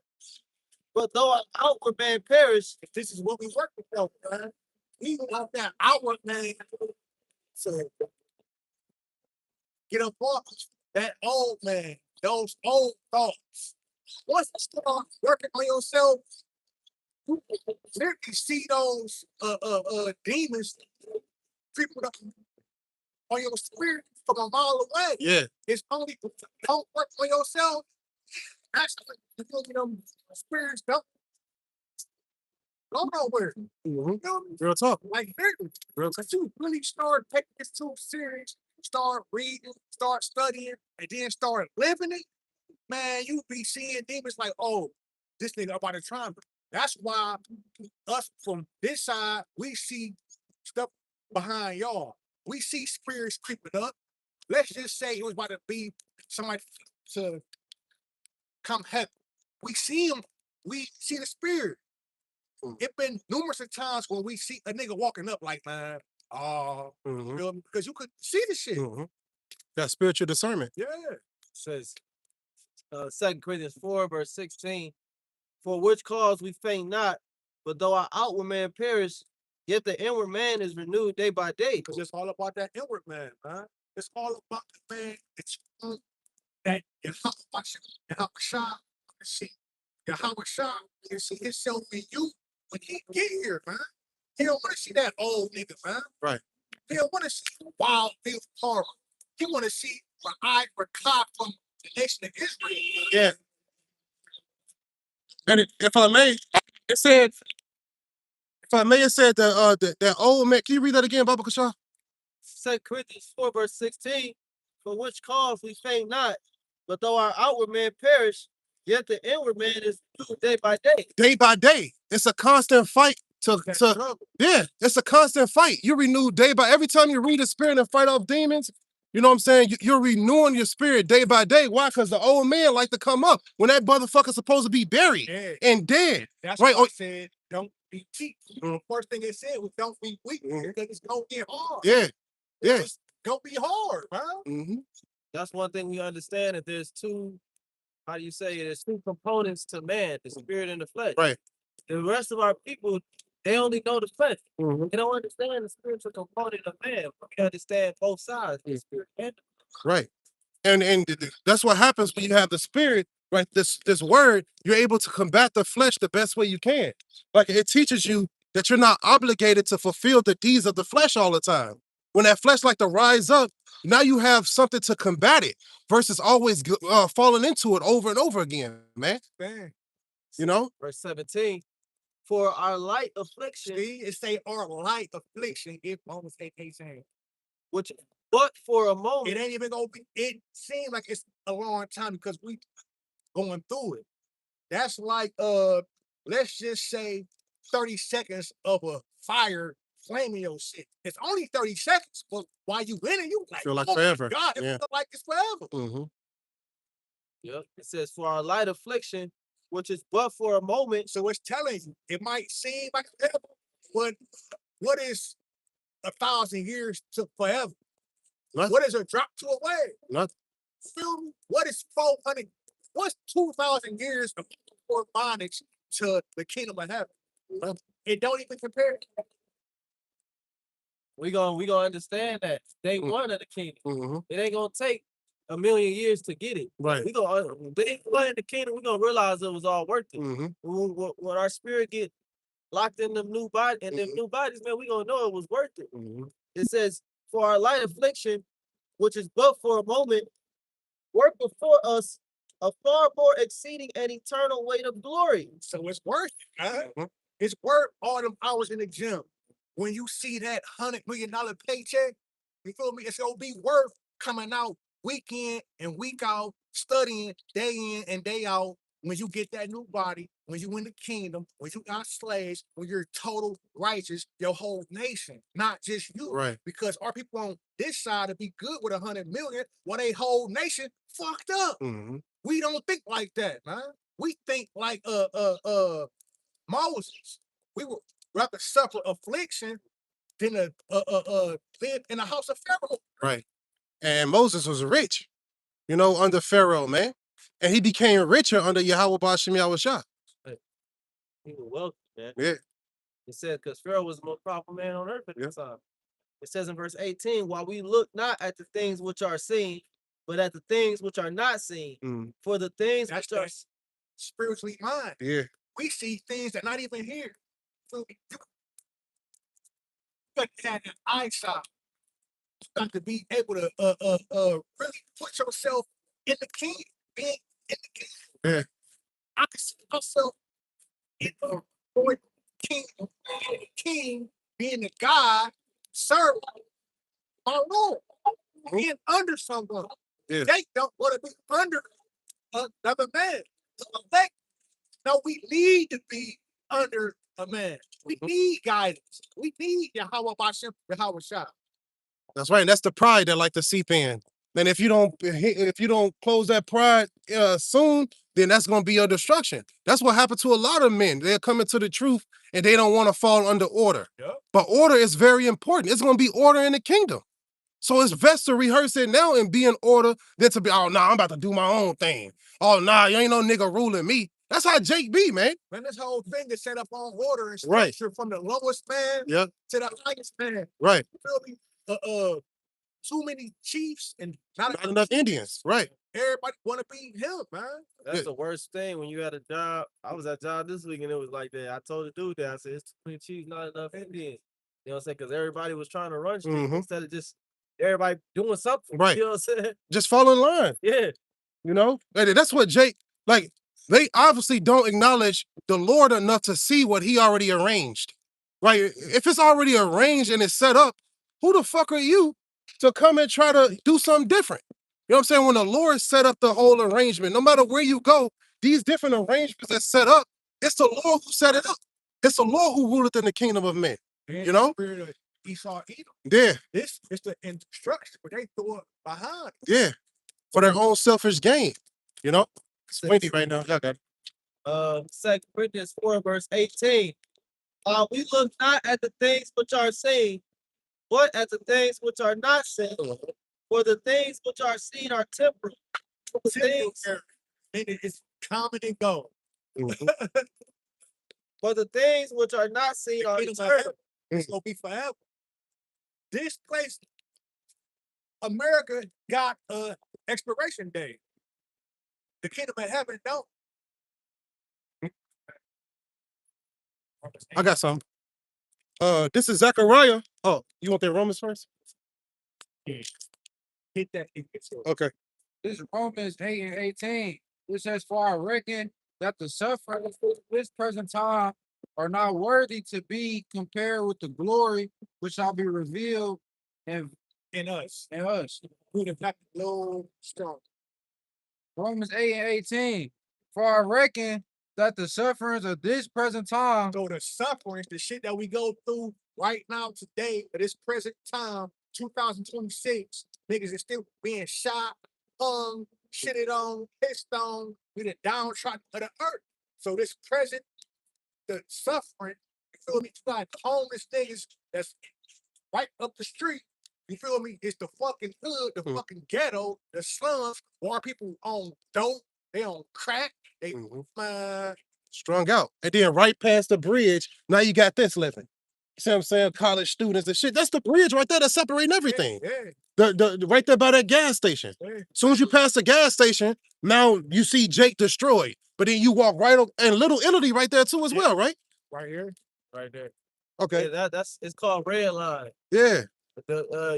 but though our outward man perish, This is what we work with, man. We want that outward man to get up off that old man. those old thoughts. Once you start working on yourself, you literally see those demons creeping up on your spirit from a mile away. Yeah. It's only don't work on yourself. Actually, you know, them spirits don't go nowhere. Mm-hmm. You know, Real talk. like literally, Real once you really start taking this too serious, start reading, start studying, and then start living it, man, you be seeing demons like, oh, this nigga about to try me. That's why us from this side, we see stuff behind y'all. We see spirits creeping up. Let's just say it was about to be somebody to come heaven. We see him. We see the spirit. It been numerous of times when we see a nigga walking up like, man, oh, Mm-hmm. because you could see the shit. Mm-hmm. Got spiritual discernment. Yeah. Says 2 Corinthians 4, verse 16. For which cause we faint not, but though our outward man perish, yet the inward man is renewed day by day. Because it's all about that inward man, man. It's all about the man that Yahweh see. Yahweh you see himself in you when he get here, man. He don't want to see that old nigga, man. Right. He don't want to see wild Bill Parker. He want to see what I recall from the nation of Israel. Yeah. And if I may, it said, if I may, it said that old man. Can you read that again, Baba Kasha? 2 Corinthians 4, verse 16. For which cause we faint not, but though our outward man perish, yet the inward man is renewed day by day. Day by day. It's a constant fight That to trouble. yeah, it's a constant fight. You renew day by every time you read the spirit and fight off demons. You know what I'm saying? You're renewing your spirit day by day. Why? Because the old man like to come up when that motherfucker's supposed to be buried Yeah. and dead. That's Right. why I said don't be cheap. The first thing it said was don't be weak because it's gonna get hard. Yeah. Yeah. It's gonna be hard, man. Mm-hmm. That's one thing we understand, that there's two, how do you say it? There's two components to man, the spirit and the flesh. Right. The rest of our people, they only know the flesh. Mm-hmm. They don't understand the spiritual component of man. We understand both sides, the spirit and Right. And that's what happens when you have the spirit, right? This word, you're able to combat the flesh the best way you can. Like it teaches you that you're not obligated to fulfill the deeds of the flesh all the time. When that flesh like to rise up, now you have something to combat it versus always falling into it over and over again, man. Man. You know? verse 17. For our light affliction, See, it say our light affliction if almost 8:18. which but for a moment, It ain't even gonna be, it seems like it's a long time because we going through it. That's like let's just say 30 seconds of a fire flaming your shit. It's only 30 seconds, but while you in it, you like, Feel like oh my forever. God, it Yeah. feel like it's forever. Mm-hmm. yep, it says, for our light affliction, which is but for a moment, So it's telling you, it might seem like forever, but what is 1,000 years to forever? Nothing. What is a drop to a wave? Nothing. Feel me? What is 400? What's 2,000 years of bondage to the kingdom of heaven? It don't even compare. we gonna understand that day one of the kingdom. Mm-hmm. It ain't gonna take a million years to get it. Right. We gonna day one in the kingdom, we gonna realize it was all worth it. Mm-hmm. When our spirit get locked in them new body and them new bodies, man, we gonna know it was worth it. Mm-hmm. It says, for our light affliction, which is but for a moment, work before us a far more exceeding and eternal weight of glory. So it's worth it, huh? Mhm. It's worth all them hours in the gym. When you see that $100 million paycheck, you feel me? It's gonna be worth coming out week in and week out, studying day in and day out. When you get that new body, when you in the kingdom, when you got slaves, when you're total righteous, your whole nation, not just you. Right. Because our people on this side to be good with 100 million, while they whole nation fucked up. Mm-hmm. We don't think like that, man. We think like Moses. We would rather suffer affliction than live in the house of Pharaoh. Right. And Moses was rich, you know, under Pharaoh, man. And he became richer under Yahweh Bashim Yahushua. He was wealthy, man. Yeah. It said, because Pharaoh was the most powerful man on earth at the time. It says in verse 18, while we look not at the things which are seen, but at the things which are not seen. Mm, For the things That's which are that's spiritually mind. yeah. We see things that not even here. So you got to have an eyesight. You got to be able to really put yourself in the king, being in the king. Yeah. I can see myself in the Lord king, being the king, being the God, serving my Lord, being under someone. Yeah. They don't want to be under another man. No, we need to be under a man. We need guidance. We need Yahweh Bashem, Yahweh Shah. That's right. And that's the pride that like to seep in. And if you don't close that pride soon, then that's gonna be your destruction. That's what happened to a lot of men. They're coming to the truth and they don't want to fall under order. Yep. But order is very important. It's gonna be order in the kingdom. So it's best to rehearse it now and be in order than to be, oh nah, I'm about to do my own thing. Oh nah, you ain't no nigga ruling me. That's how Jake be, man. When this whole thing is set up on order and Right. structure from the lowest man Yeah, to the highest man. right. You feel me? Too many chiefs and Not enough Indians. Right. everybody want to be him, man. That's Yeah. the worst thing when you had a job. I was at a job this week and it was like that. I told the dude that I said it's too many chiefs, not enough Indians. You know what I'm saying? Because everybody was trying to run shit Mhm. instead of just everybody doing something. Right. You know what I'm saying? Just fall in line. Yeah. You know, and that's what Jake like. They obviously don't acknowledge the Lord enough to see what He already arranged. Right? If it's already arranged and it's set up, who the fuck are you to come and try to do something different? You know what I'm saying? When the Lord set up the whole arrangement, no matter where you go, these different arrangements that set up, it's the Lord who set it up. It's the Lord who ruleth in the kingdom of men. You know? Spirit of Esau, Edom. Yeah, This is the instruction, but they throw it behind. yeah. For their own selfish gain. You know? It's windy right now. Y'all got it. 2 Corinthians 4, verse 18. We look not at the things which are seen, but at the things which are not seen. For the things which are seen are temporal. The things, And it's common and go. Mhm. but the things which are not seen are Kingdom of eternal. heaven. It's gonna be forever. This place, America, got a expiration date. The kingdom of heaven don't. I got some. This is Zechariah. Oh, you want that Romans first? Hit that. It gets yours. Okay. This is Romans 8 and 18. It says, for I reckon that the sufferings of this present time are not worthy to be compared with the glory which shall be revealed in In us. us. Who the fact low strong. Romans 8 and 18. For I reckon that the sufferings of this present time So the sufferings, the shit that we go through right now today, at this present time, 2026, niggas is still being shot, hung, shitted on, pissed on, we the downtrodden of the earth. So this present, the suffering, you feel me? You got homeless niggas that's right up the street. You feel me? It's the fucking hood, the fucking ghetto, the slums, more people on dope, they on crack, they Strung out. And then right past the bridge, now you got this living. You see what I'm saying? College students and shit. That's the bridge right there that's separating everything. Yeah, The right there by that gas station. yeah. As soon as you pass the gas station, now you see Jake destroyed. But then you walk right up and Little Italy right there too as well, right? Right here, right there. Okay. Yeah, that's it's called red line. Yeah.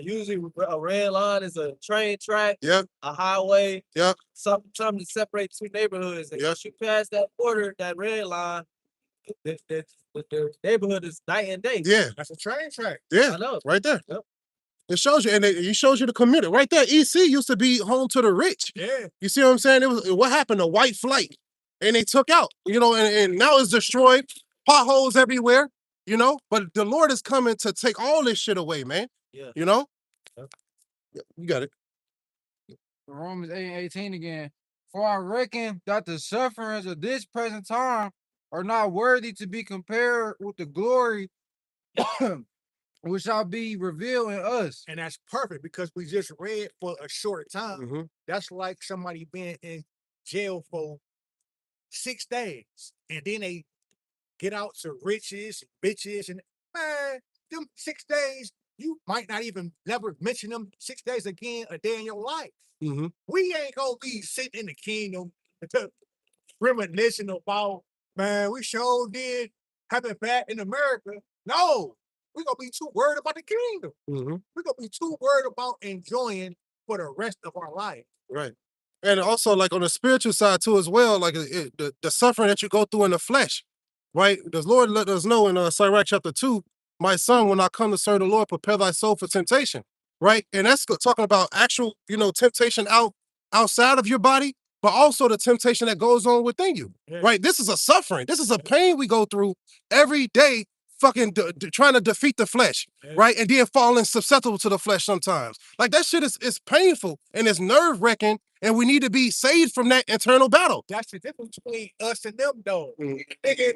Usually a red line is a train track, Yep. a highway, Yep. something to separate two neighborhoods. And Yep. once you pass that border, that red line, the neighborhood is night and day. Yeah. That's a train track. Yeah. I know. Right there. Yep. It shows you, and it shows you the community. Right there, EC used to be home to the rich. Yeah. You see what I'm saying? It was what happened to white flight, and they took out, you know, and now it's destroyed, potholes everywhere, you know. But the Lord is coming to take all this shit away, man. Yeah. You know. Yep. Yeah, you got it. Romans 8 and 18 again. For I reckon that the sufferings of this present time are not worthy to be compared with the glory which shall be revealed in us. And that's perfect because we just read for a short time. Mhm. That's like somebody being in jail for 6 days and then they get out to riches and bitches and man, them 6 days, you might not even never mention them 6 days again a day in your life. Mm-hmm. We ain't gonna be sitting in the kingdom reminiscing about, man, we sure did have it bad in America. No, we're gonna be too worried about the kingdom. Mm-hmm. We're gonna be too worried about enjoying for the rest of our life. Right. And also, like on the spiritual side too, as well, like the suffering that you go through in the flesh, right? The Lord let us know in Sirach chapter 2, my son, when I come to serve the Lord, prepare thy soul for temptation, right? And that's talking about actual, temptation outside of your body, but also the temptation that goes on within you, right? This is a suffering. This is a pain we go through every day, fucking trying to defeat the flesh, right? And then falling susceptible to the flesh sometimes. Like that shit is painful and it's nerve wracking, and we need to be saved from that internal battle. That's the difference between us and them, though. Mhm. Nigga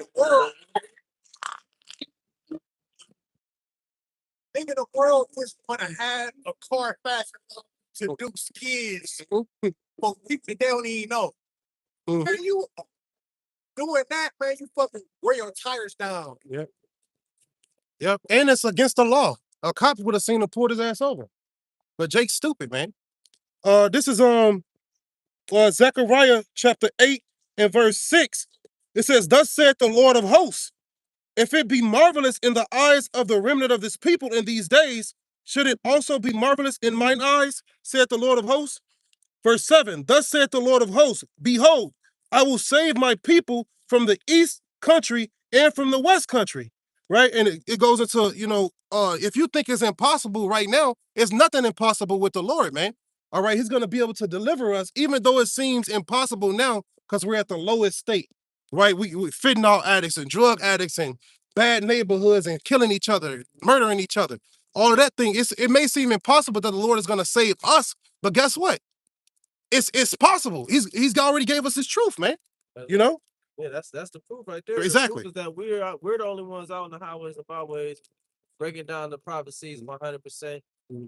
in the world just want to have a car fast enough to do skids for people they don't even know. Mhm. Man, you doing that, man, you fucking wear your tires down. Yep. And it's against the law. A cop would have seen him pull his ass over. But Jake's stupid, man. This is Zechariah chapter 8 and verse 6. It says, thus saith the Lord of hosts, if it be marvelous in the eyes of the remnant of this people in these days, should it also be marvelous in mine eyes, saith the Lord of hosts? Verse 7, thus saith the Lord of hosts, behold, I will save my people from the east country and from the west country. Right? And it goes into, if you think it's impossible right now, it's nothing impossible with the Lord, man. All right, he's going to be able to deliver us, even though it seems impossible now, because we're at the lowest state, right? We fentanyl addicts and drug addicts and bad neighborhoods and killing each other, murdering each other. All of that thing, it may seem impossible that the Lord is going to save us, but guess what? It's possible. He's already gave us his truth, man. You know? Yeah, that's the proof right there. Exactly. The proof is that we're the only ones out on the highways and byways breaking down the prophecies 100%,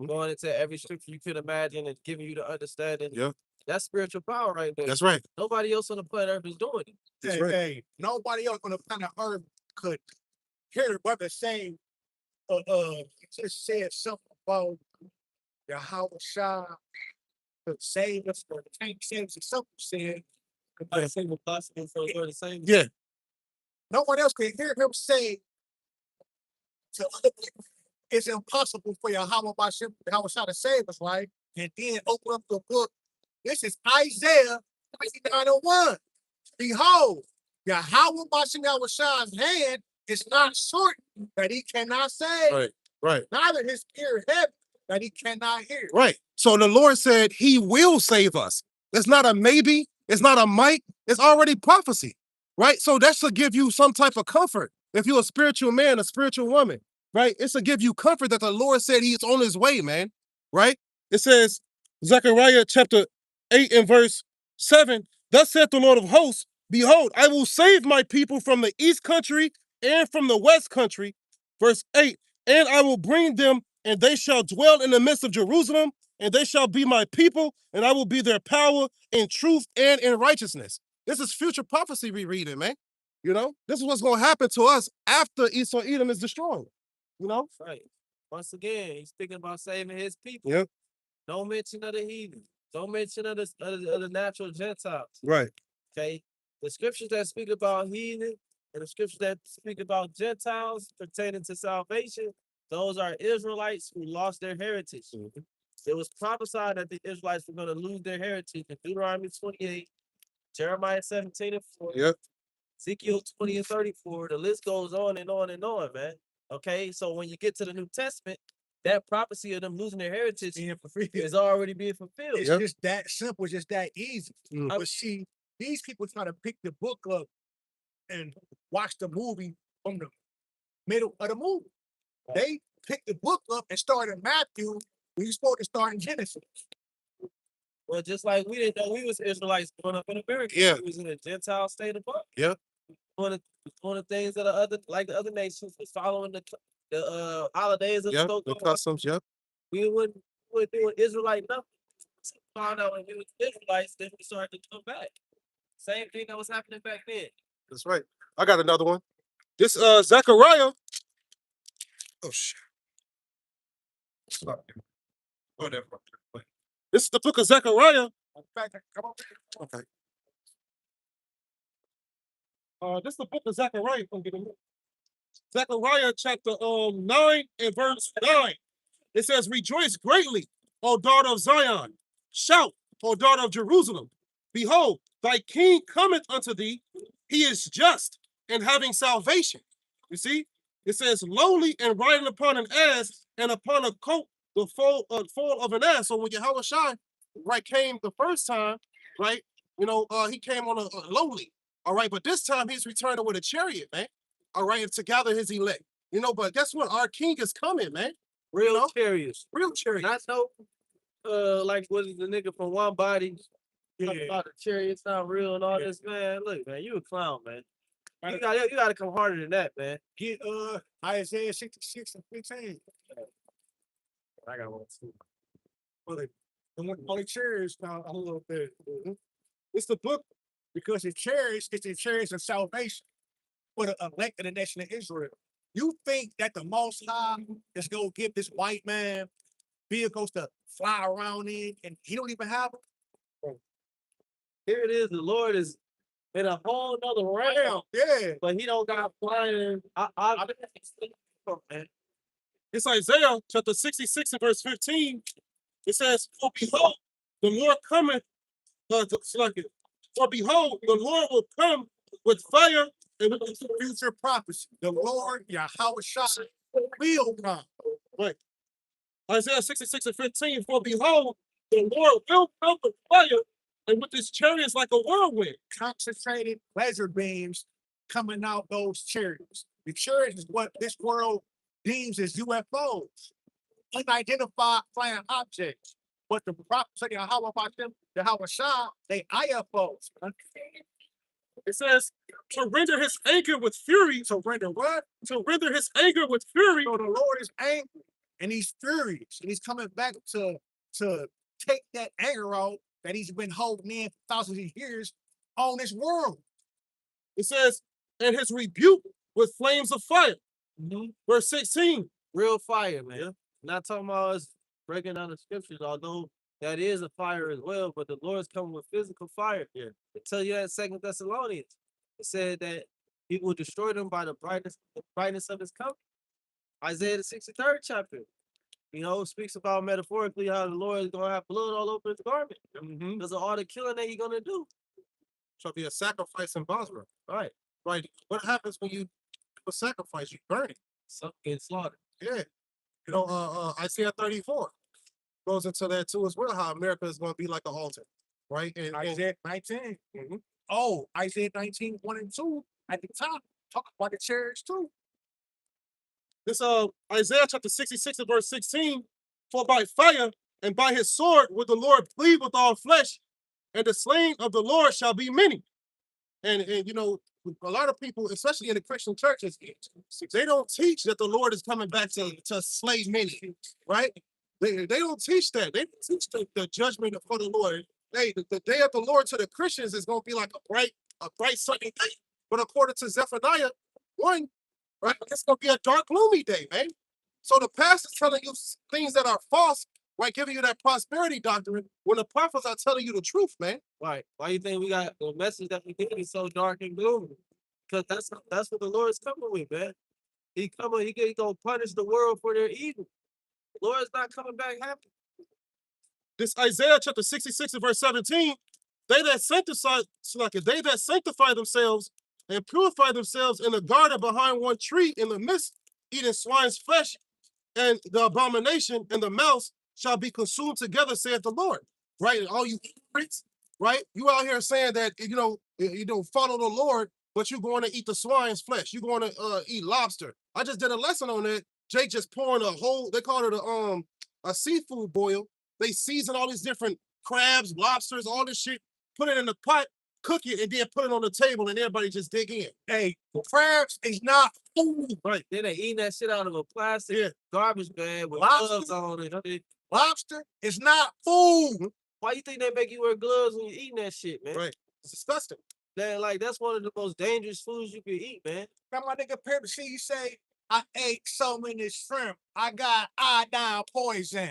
going into every scripture you could imagine and giving you the understanding. Yeah. That's spiritual power right there. That's right. Nobody else on the planet Earth is doing it. That's right. Hey, nobody else on the planet Earth could hear the brother saying, just said something about Yahweh Shah to save us or can't save us or something said. Like, say what possible for the Lord to save us. Yeah. No one else could hear him say to other people, it's impossible for Yahweh Shah to save us, right? And then open up the book. This is Isaiah 29:1. Behold, Yahweh Shah's hand is not shortened that he cannot save. Right. Right. Neither his ear heavy that he cannot hear. Right. So the Lord said he will save us. It's not a maybe. It's not a might. It's already prophecy. Right. So that should give you some type of comfort. If you're a spiritual man, a spiritual woman, right? It should give you comfort that the Lord said he's on his way, man. Right. It says, Zechariah chapter 8 and verse 7, thus saith the Lord of hosts, behold, I will save my people from the east country and from the west country. Verse 8, and I will bring them, and they shall dwell in the midst of Jerusalem, and they shall be my people, and I will be their power in truth and in righteousness. This is future prophecy we reading, man. This is what's going to happen to us after Esau Edom is destroyed. Right. Once again, he's speaking about saving his people. Yep. Don't mention of the heathen. Don't mention of the natural Gentiles. Right. Okay. The scriptures that speak about heathen and the scriptures that speak about Gentiles pertaining to salvation, those are Israelites who lost their heritage. It was prophesied that the Israelites were going to lose their heritage in Deuteronomy 28, Jeremiah 17 and 4, Yep. Ezekiel 20 and 34. The list goes on and on and on, man. Okay, so when you get to the New Testament, that prophecy of them losing their heritage is already being fulfilled. It's just that simple, just that easy. Mm. But see, these people try to pick the book up and watch the movie from the middle of the movie. They picked the book up and started Matthew when you're supposed to start in Genesis. Well, just like we didn't know we was Israelites growing up in America. Yeah. We was in a Gentile state of mind. Yeah. One of the things that the other nations was following the holidays and Yep. stuff. The customs. Yep. We wouldn't do an Israelite nothing. Found out when we was Israelites, then we started to come back. Same thing that was happening back then. That's right. I got another one. This Zechariah. Oh shit. Whatever. This is the book of Zechariah. In fact, come on. Okay. This is the book of Zechariah. Zechariah chapter 9 and verse 9. It says, rejoice greatly, O daughter of Zion. Shout, O daughter of Jerusalem. Behold, thy king cometh unto thee. He is just and having salvation. You see? It says, lowly and riding upon an ass and upon a coat, the foal of an ass. So when Yahweh Shai, right, came the first time, right, he came on a lowly. All right, but this time he's returning with a chariot, man. All right, and to gather his elect. But guess what? Our king is coming, man. Real chariots. Real chariot. Not no like was the nigga from One Body talking about the chariots not real and all this, man. Look, man, you a clown, man. You gotta come harder than that, man. Get Isaiah 66 and 15. I got one too. Well, only chariots now a little bit. It's the book because the chariots is the chariots of salvation for the elect of the nation of Israel. You think that the Most High is gonna give this white man vehicles to fly around in, and he don't even have them? Here it is. The Lord is in a whole nother realm, Yeah. but he don't got flying. Man. It's Isaiah chapter 66 and verse 15. It says, for behold, the Lord cometh, for behold, the Lord will come with fire and with It's a future prophecy. The Lord, Yahweh Shai, will come. right. Isaiah 66 and 15. For behold, the Lord will come with fire and with his chariots like a whirlwind. Concentrated laser beams coming out those chariots. The chariots is what this world deems as UFOs, unidentified flying objects. But the prophets of Yahweh about them, Yahweh Shai, they IFOs. It says, to render his anger with fury. So render what? To render his anger with fury. So the Lord is angry and he's furious and he's coming back to take that anger out that he's been holding in for thousands of years on this world. It says, and his rebuke with flames of fire. Verse 16. Real fire, man. Not talking about us breaking down the scriptures, although that is a fire as well, but the Lord's coming with physical fire here. It tell you that in 2 Thessalonians. It said that he will destroy them by the brightness of his coming. Isaiah the 63rd chapter. Speaks about metaphorically how the Lord is gonna have blood all over his garment. Because of all the killing that he's gonna do. Shall be a sacrifice in Basra. Right. Right. What happens when you do a sacrifice? You burn it. Some get slaughtered. Yeah. Isaiah 34 goes into that too as well, how America is going to be like an altar. Right? And Isaiah 19. Oh, Isaiah 19, 1 and 2 at the top. Talk about the chariots too. This Isaiah chapter 66 and verse 16, for by fire and by his sword will the Lord plead with all flesh, and the slain of the Lord shall be many. And a lot of people, especially in the Christian churches, they don't teach that the Lord is coming back to slay many, right? They don't teach that. They don't teach the judgment for the Lord. The day of the Lord to the Christians is going to be like a bright sunny day. But according to Zephaniah 1, right, it's going to be a dark, gloomy day, man. So the pastor's telling you things that are false, right, giving you that prosperity doctrine, when the prophets are telling you the truth, man. Right. Why you think we got the message that we get is so dark and gloomy? Because that's what the Lord's coming with, man. He gonna punish the world for their evil. The Lord's not coming back happy. This Isaiah chapter 66 and verse 17, they that sanctify themselves and purify themselves in the garden behind one tree in the midst, eating swine's flesh, and the abomination and the mouse shall be consumed together, saith the Lord. Right? All you hypocrites, right? You out here saying that you don't follow the Lord, but you're going to eat the swine's flesh. You're going to eat lobster. I just did a lesson on it. Jake just pouring they call it a seafood boil. They season all these different crabs, lobsters, all this shit, put it in the pot, cook it, and then put it on the table, and everybody just dig in. Hey, crabs is not food. Right. Then they eating that shit out of a plastic garbage bag with Lobster? gloves on it. Lobster is not food. Why you think they make you wear gloves when you're eating that shit, man? Right. It's disgusting. That's one of the most dangerous foods you can eat, man. Now my nigga Pepper, see you say, I ate so many shrimp, I got iodine poison.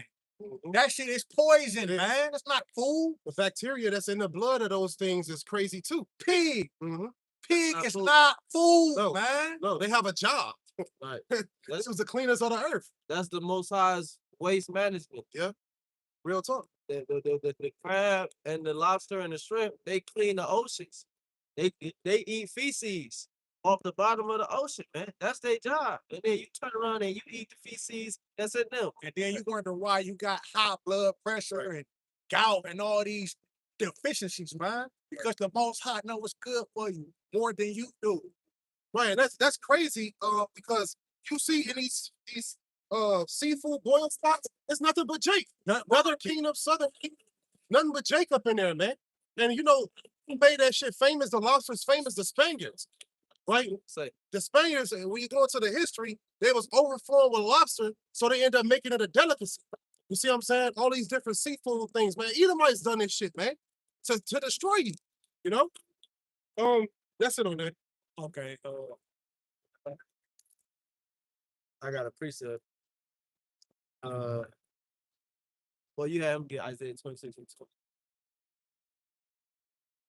That shit is poison, man. That's not food. The bacteria that's in the blood of those things is crazy too. Pig. Mhm. Pig Not is food. not food, No. man. No, they have a job. Right. This was the cleaners of the earth. That's the Most High's waste management. Real talk. The crab and the lobster and the shrimp, they clean the oceans. They eat feces off the bottom of the ocean, man. That's their job. And then you turn around and you eat the feces that's in them. And then you wonder why you got high blood pressure and gout and all these deficiencies, man. Because the Most High know what's good for you more than you do. Right, and that's crazy. Because you see in these seafood boil spots, it's nothing but Jake. Northern Kingdom, Southern Kingdom, nothing but Jake up in there, man. And you know who made that shit famous? The lobster's famous, the Spaniards. Right? Say, The Spaniards, when you go into the history, they was overflowing with lobster, so they end up making it a delicacy. You see what I'm saying? All these different seafood things, man. Edomites done this shit, man, to destroy you. You know? That's it on that. Okay. I got a precept. Well, you have him get Isaiah 26 and 20.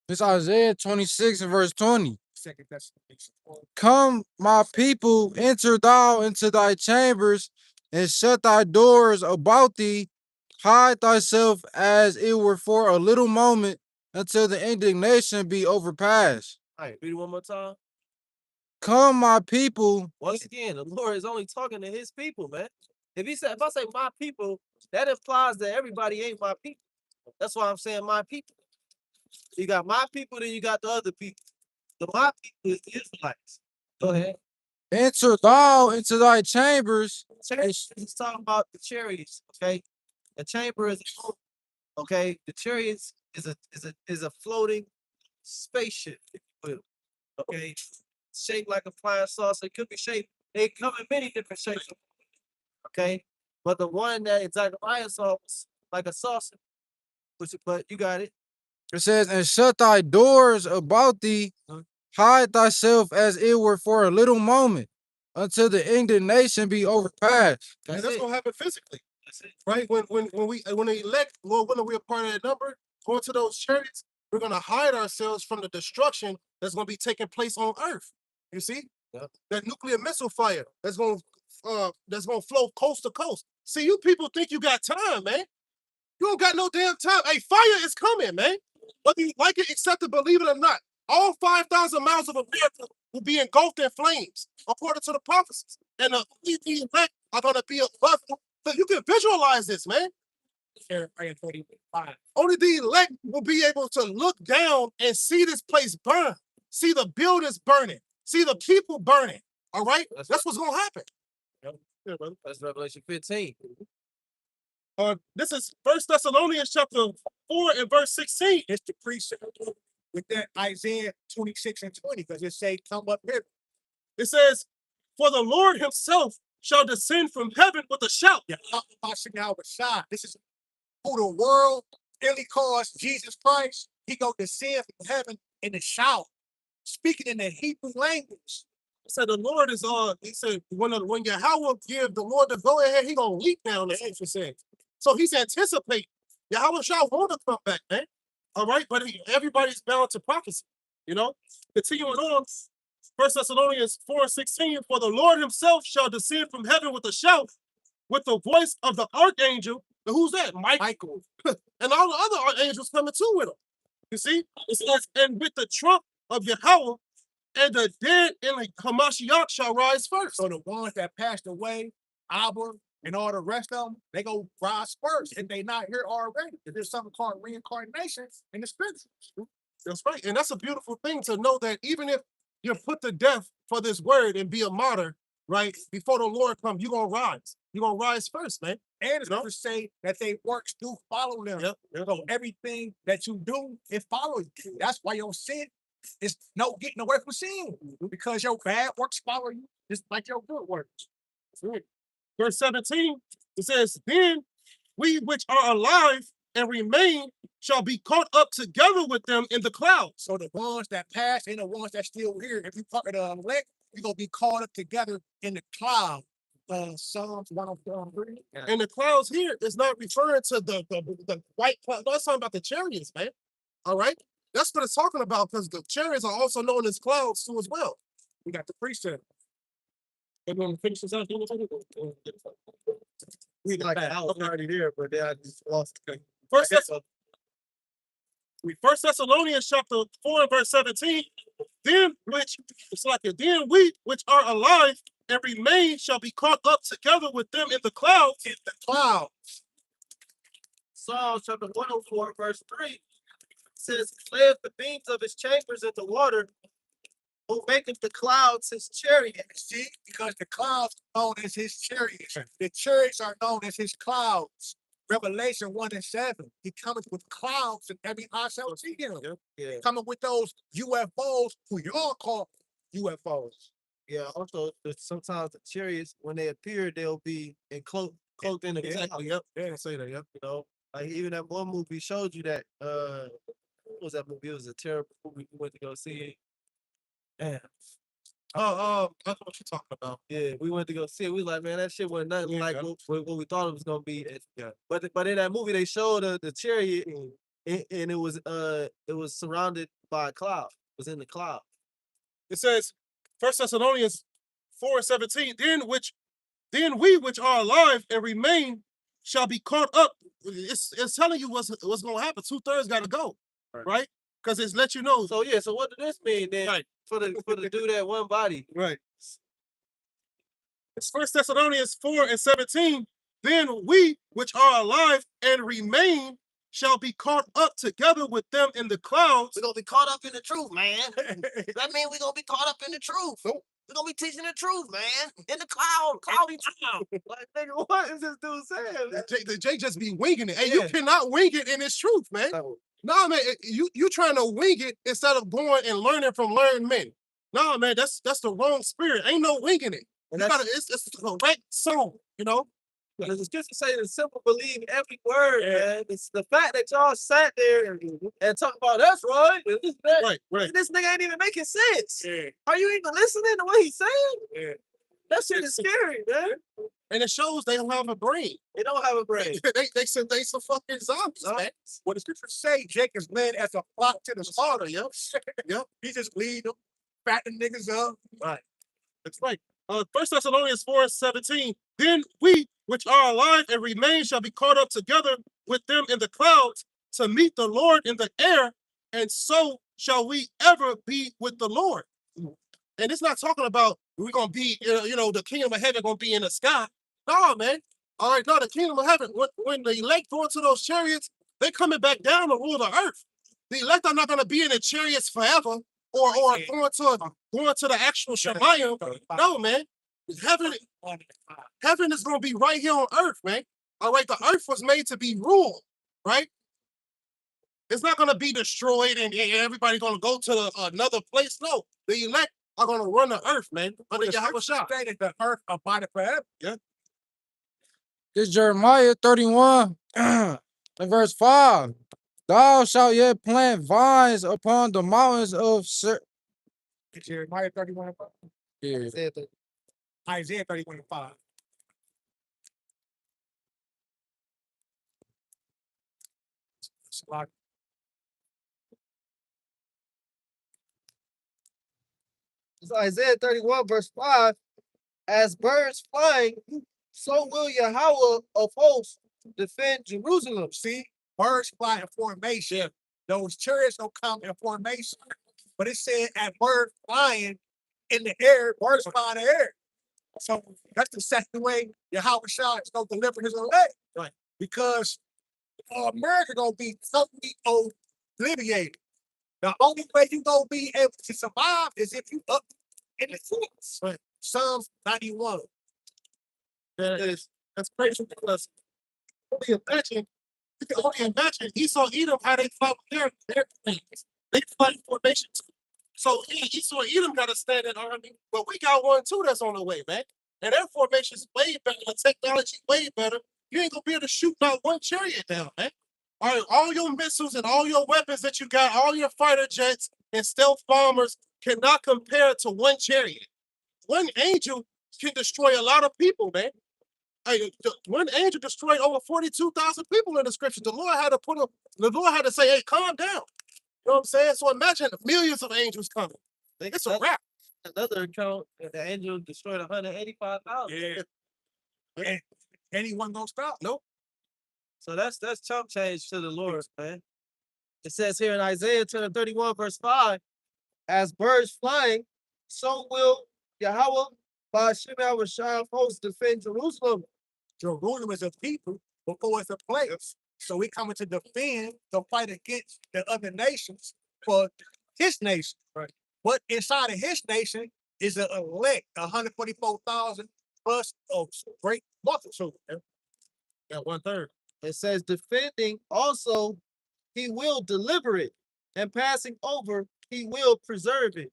It's Isaiah 26 and verse 20. Second Thessalonians. Come, my people, enter thou into thy chambers, and shut thy doors about thee. Hide thyself as it were for a little moment, until the indignation be overpassed. All right, read it one more time. Come, my people. Once again, the Lord is only talking to his people, man. If I say my people, that implies that everybody ain't my people. That's why I'm saying my people. You got my people, then you got the other people. The my people is the Israelites. Go ahead. Enter thou into thy chambers. He's talking about the chariots, okay? The chamber is a boat, okay. The chariots is a floating spaceship, if you will. Okay, shaped like a flying saucer. It could be shaped. They come in many different shapes. Okay, but the one that Zechariah saw was like a saucer. But you got it. It says, and shut thy doors about thee. Hide thyself as it were for a little moment, until the indignation be overpassed. And That's that's it. gonna happen physically. That's it. Right? When they elect, Lord willing, we're part of that number, going to those chariots, we're gonna hide ourselves from the destruction that's gonna be taking place on earth. You see? Yep. That nuclear missile fire that's gonna flow coast to coast. See, you people think you got time, man. You don't got no damn time. Hey, fire is coming, man. Whether you like it, accept it, believe it or not. All 5,000 miles of America will be engulfed in flames, according to the prophecies. And the elect are going to be above. So you can visualize this, man. Jeremiah 35. Only the elect will be able to look down and see this place burn, see the buildings burning, see the people burning. All right? That's what's going to happen. Yeah, brother. That's Revelation 15. This is 1 Thessalonians chapter 4 and verse 16. It's the precept with that Isaiah 26 and 20, because it say, come up here. It says, for the Lord himself shall descend from heaven with a shout. Yeah, this is who the world really calls Jesus Christ. He go descend from heaven in the shout, speaking in the Hebrew language. He said the Lord is on. He said when Yahweh give the Lord the go ahead, he gonna leap down the entrance. So he's anticipating. Yahweh shall want to come back, man. All right, but everybody's bound to prophecy. You know, continuing on. 1 Thessalonians 4:16. For the Lord himself shall descend from heaven with a shout, with the voice of the archangel. And who's that? Michael. And all the other archangels coming too with him. You see? It says, and with the trump of Yahweh, and the dead in the Hamashiach shall rise first. So the ones that passed away, Abba, and all the rest of them, they go rise first if they not here already. There's something called reincarnation in the scriptures. That's right. And that's a beautiful thing to know that even if you're put to death for this word and be a martyr, right? Before the Lord comes, you're going to rise. You're going to rise first, man. And it's going to say that they works do follow them. Yep. So everything that you do, it follows you. That's why your sin is no getting away from sin. Because your bad works follow you, just like your good works. Verse 17, it says, then we which are alive and remain shall be caught up together with them in the clouds. So the ones that pass and the ones that still here, if you part of the elect, you're going to be caught up together in the cloud. Psalms 104:3. And the clouds here is not referring to the white cloud. No, it's talking about the chariots, man. All right? That's what it's talking about, because the chariots are also known as clouds too as well. We got the precept. We're going to finish this out. We like I was already there, but then I just lost. First, First Thessalonians chapter 4 and verse 17. Then we which are alive and remain shall be caught up together with them in the clouds. In the clouds. Psalm chapter 104, verse 3 says, "Layeth the beams of his chambers in the water, who maketh the clouds his chariot." See, because the clouds are known as his chariots. The chariots are known as his clouds. Revelation 1:7. He cometh with clouds, and every eye shall see him. Yeah. Coming with those UFOs who y'all call UFOs. Yeah. Also, sometimes the chariots, when they appear, they'll be cloaked in the cloud. Exactly. Yep. Yeah, say that. Yep. You know, like even that one movie showed you that. What was that movie? It was a terrible movie. We went to go see it. Yeah. That's what you're talking about. Yeah, we went to go see it. We was like, man, that shit wasn't nothing Yeah, like yeah. what we thought it was gonna be. Yeah. But in that movie, they showed the chariot, and it was surrounded by a cloud. It was in the cloud. It says, First Thessalonians 4 and 17. Then we which are alive and remain shall be caught up. It's telling you what's going to happen. 2/3 got to go, right? Because it's let you know. So yeah, so what does this mean then? Right. For the dude that one body. Right. It's First Thessalonians 4 and 17. Then we which are alive and remain shall be caught up together with them in the clouds. We're gonna be caught up in the truth, man. That means we're gonna be caught up in the truth. Nope. We're gonna be teaching the truth, man. In the cloudy cloud. Like, nigga, what is this dude saying? Man? The J just be winging it. And you Yeah. cannot wing it in its truth, man. No, man, you trying to wing it instead of going and learning from learned men. No, man, that's the wrong spirit. Ain't no winging it. And You that's gotta, it's the correct song, you know? because it's just to say the simple believe every word, man. It's the fact that y'all sat there and talk about that's right. And this, that. Right, right. This nigga ain't even making sense. Yeah. Are you even listening to what he's saying? Yeah. That shit is scary, man. And it shows they don't have a brain. They don't have a brain. they some fucking zombies, man. What the scriptures say, Jacob's led as a flock to the slaughter. Yep. Yep. He just lead them, fatten niggas up. Right. That's right. First Thessalonians 4 and 17. Then we which are alive and remain shall be caught up together with them in the clouds to meet the Lord in the air, and so shall we ever be with the Lord. And it's not talking about we're gonna be, the kingdom of heaven gonna be in the sky. No, man. All right, no, the kingdom of heaven. When the elect go into those chariots, they coming back down to rule the earth. The elect are not gonna be in the chariots forever, or going to the actual Shemayim. No, man. Heaven is gonna be right here on earth, man. All right, the earth was made to be ruled, right? It's not gonna be destroyed and everybody gonna go to another place. No, the elect are gonna run the earth, man. Under Yahweh Shah. Say that the earth abideth forever. This Jeremiah 31 and verse 5. Thou shalt yet plant vines upon the mountains of Jeremiah 31:5. Yeah. Isaiah 31:5. It's Isaiah 31, verse 5. As birds flying, so will Yahweh of hosts defend Jerusalem. See, birds fly in formation. Those chariots don't come in formation. But it said at birds flying in the air, birds fly in the air. So that's the second way Yahweh Shah is going to deliver his elect. Right. Because America going to be totally obliterated. The only way you going to be able to survive is if you up in the force. Right. Psalms 91. That's crazy because you can only imagine Esau Edom how they fought their things. They fight formation too. So Esau Edom got a standing army, but we got one too that's on the way, man. And their formation's way better, the technology way better. You ain't gonna be able to shoot not one chariot down, man. All your missiles and all your weapons that you got, all your fighter jets and stealth bombers cannot compare to one chariot. One angel can destroy a lot of people, man. Hey, one angel destroyed over 42,000 people in the scripture. The Lord had to say, hey, calm down. You know what I'm saying? So imagine millions of angels coming. It's a wrap. Another account, the angel destroyed 185,000. Yeah. And anyone gonna stop? Nope. So that's chump change to the Lord, man. It says here in Isaiah 31, verse 5, as birds flying, so will Yahweh by Shemel Rashab host defend Jerusalem. Jerusalem is a people before it's a place. So we coming to defend, to fight against the other nations for his nation. Right. But inside of his nation is an elect, 144,000 plus a great multitude. Got 1/3. It says defending also he will deliver it, and passing over he will preserve it.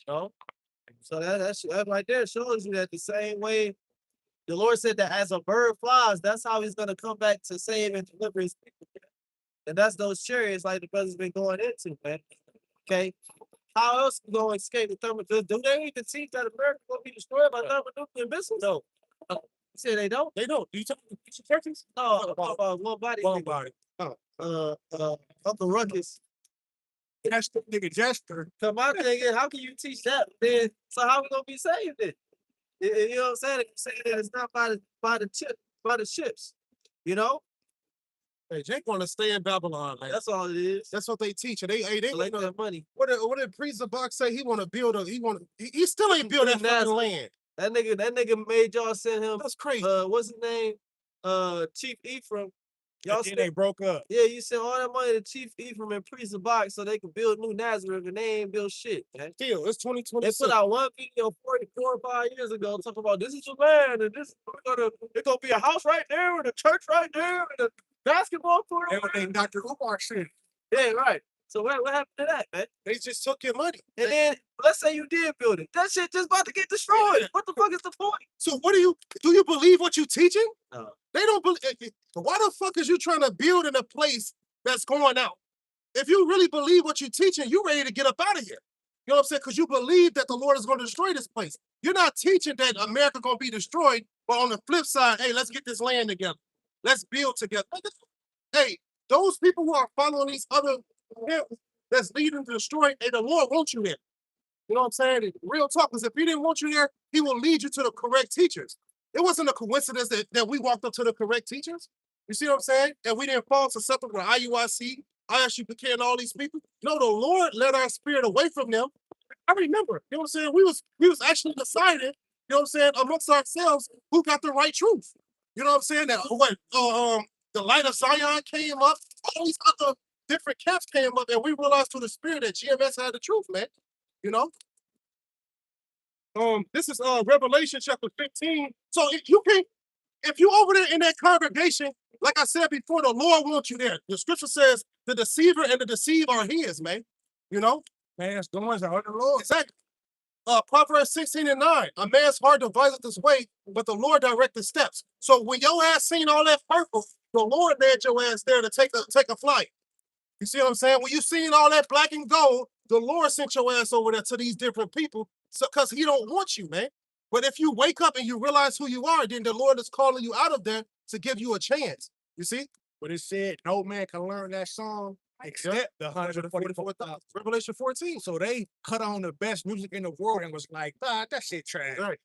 So that right there shows you that the same way the Lord said that as a bird flies, that's how he's gonna come back to save and deliver his people. And that's those chariots like the brother's been going into, man. Okay. How else you gonna escape the thermonuclear? Do they even teach that America gonna be destroyed by thermonuclear missiles? No. You say they don't? They don't. Do you talk to churches? No, one body. One body. Uncle Ruckus. That's the nigga Jester. So my thing is, how can you teach that? Then so how we gonna be saved then? You know what I'm saying? If you say that it's not by the ships, you know? Hey, Jake want to stay in Babylon, man. That's all it is. That's what they teach. They Collect their money. what did Priest of Box say? He want to build he still ain't built that fucking land. That nigga made y'all send him. That's crazy. What's his name? Chief Ephraim. Y'all Then they broke up. yeah, you sent all that money to Chief Ephraim and Priest of Box so they could build New Nazareth, and they ain't built shit, man. Still, it's They 2026. put out one video 4 or 5 years ago talking about this is your land and this it's gonna be a house right there and a church right there and a basketball court. And when they Dr. Umar shit. Yeah, right. So what happened to that, man? They just took your money. And then let's say you did build it. That shit just about to get destroyed. What the fuck is the point? So what do you believe what you teaching? No. They don't believe. Why the fuck is you trying to build in a place that's going out? If you really believe what you're teaching, you ready to get up out of here. You know what I'm saying? Because you believe that the Lord is going to destroy this place. You're not teaching that America going to be destroyed, but on the flip side, hey, let's get this land together. Let's build together. Hey, those people who are following these other that's leading to destroy, hey, the Lord wants you there. You know what I'm saying? Real talk, because if he didn't want you there, he will lead you to the correct teachers. It wasn't a coincidence that we walked up to the correct teachers. You see what I'm saying? And we didn't fall to something with IUIC, ISUPK, and all these people. No, the Lord led our spirit away from them. I remember, you know what I'm saying? We was actually deciding, you know what I'm saying, amongst ourselves, who got the right truth. You know what I'm saying? That the light of Zion came up, all these other different camps came up, and we realized through the spirit that GMS had the truth, man. You know? This is Revelation chapter 15. So if you over there in that congregation, like I said before, the Lord wants you there. The scripture says the deceiver and the deceived are his, man. You know? Man's doings are the Lord. Exactly. Proverbs 16:9. A man's heart deviseth his way, but the Lord direct his steps. So when your ass seen all that purple, the Lord led your ass there to take a flight. You see what I'm saying? When you seen all that black and gold, the Lord sent your ass over there to these different people, so because he don't want you, man. But if you wake up and you realize who you are, then the Lord is calling you out of there to give you a chance. You see? But it said no man can learn that song except the 144,000. Revelation 14. So they cut on the best music in the world and was like, that shit trash. Right.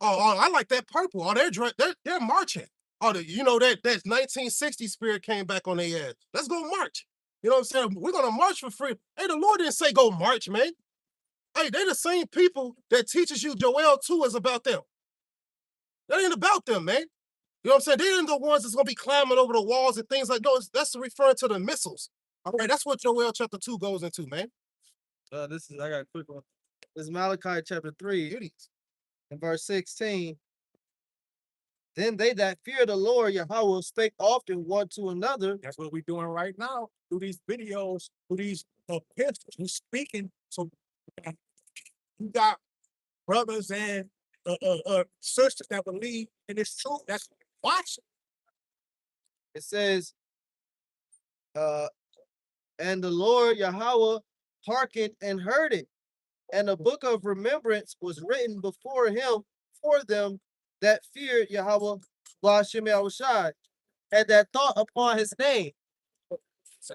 I like that purple. Oh, they're marching. Oh, that 1960 spirit came back on their ass. Let's go march. You know what I'm saying? We're gonna march for free. Hey, the Lord didn't say go march, man. Hey, they're the same people that teaches you Joel 2 is about them. That ain't about them, man. You know what I'm saying? They ain't the ones that's gonna be climbing over the walls and things like those. That's referring to the missiles. All right, that's what Joel chapter 2 goes into, man. I got a quick one. This is Malachi chapter 3 and verse 16. Then they that fear the Lord Yahweh spake often one to another. That's what we're doing right now. Through these videos, through these epistles, we're speaking. So you got brothers and sisters that believe in this truth. That's watching. It says, and the Lord Yahweh hearkened and heard it, And a book of remembrance was written before him for them that feared Yahweh Blashem Yahushai, and that thought upon his name.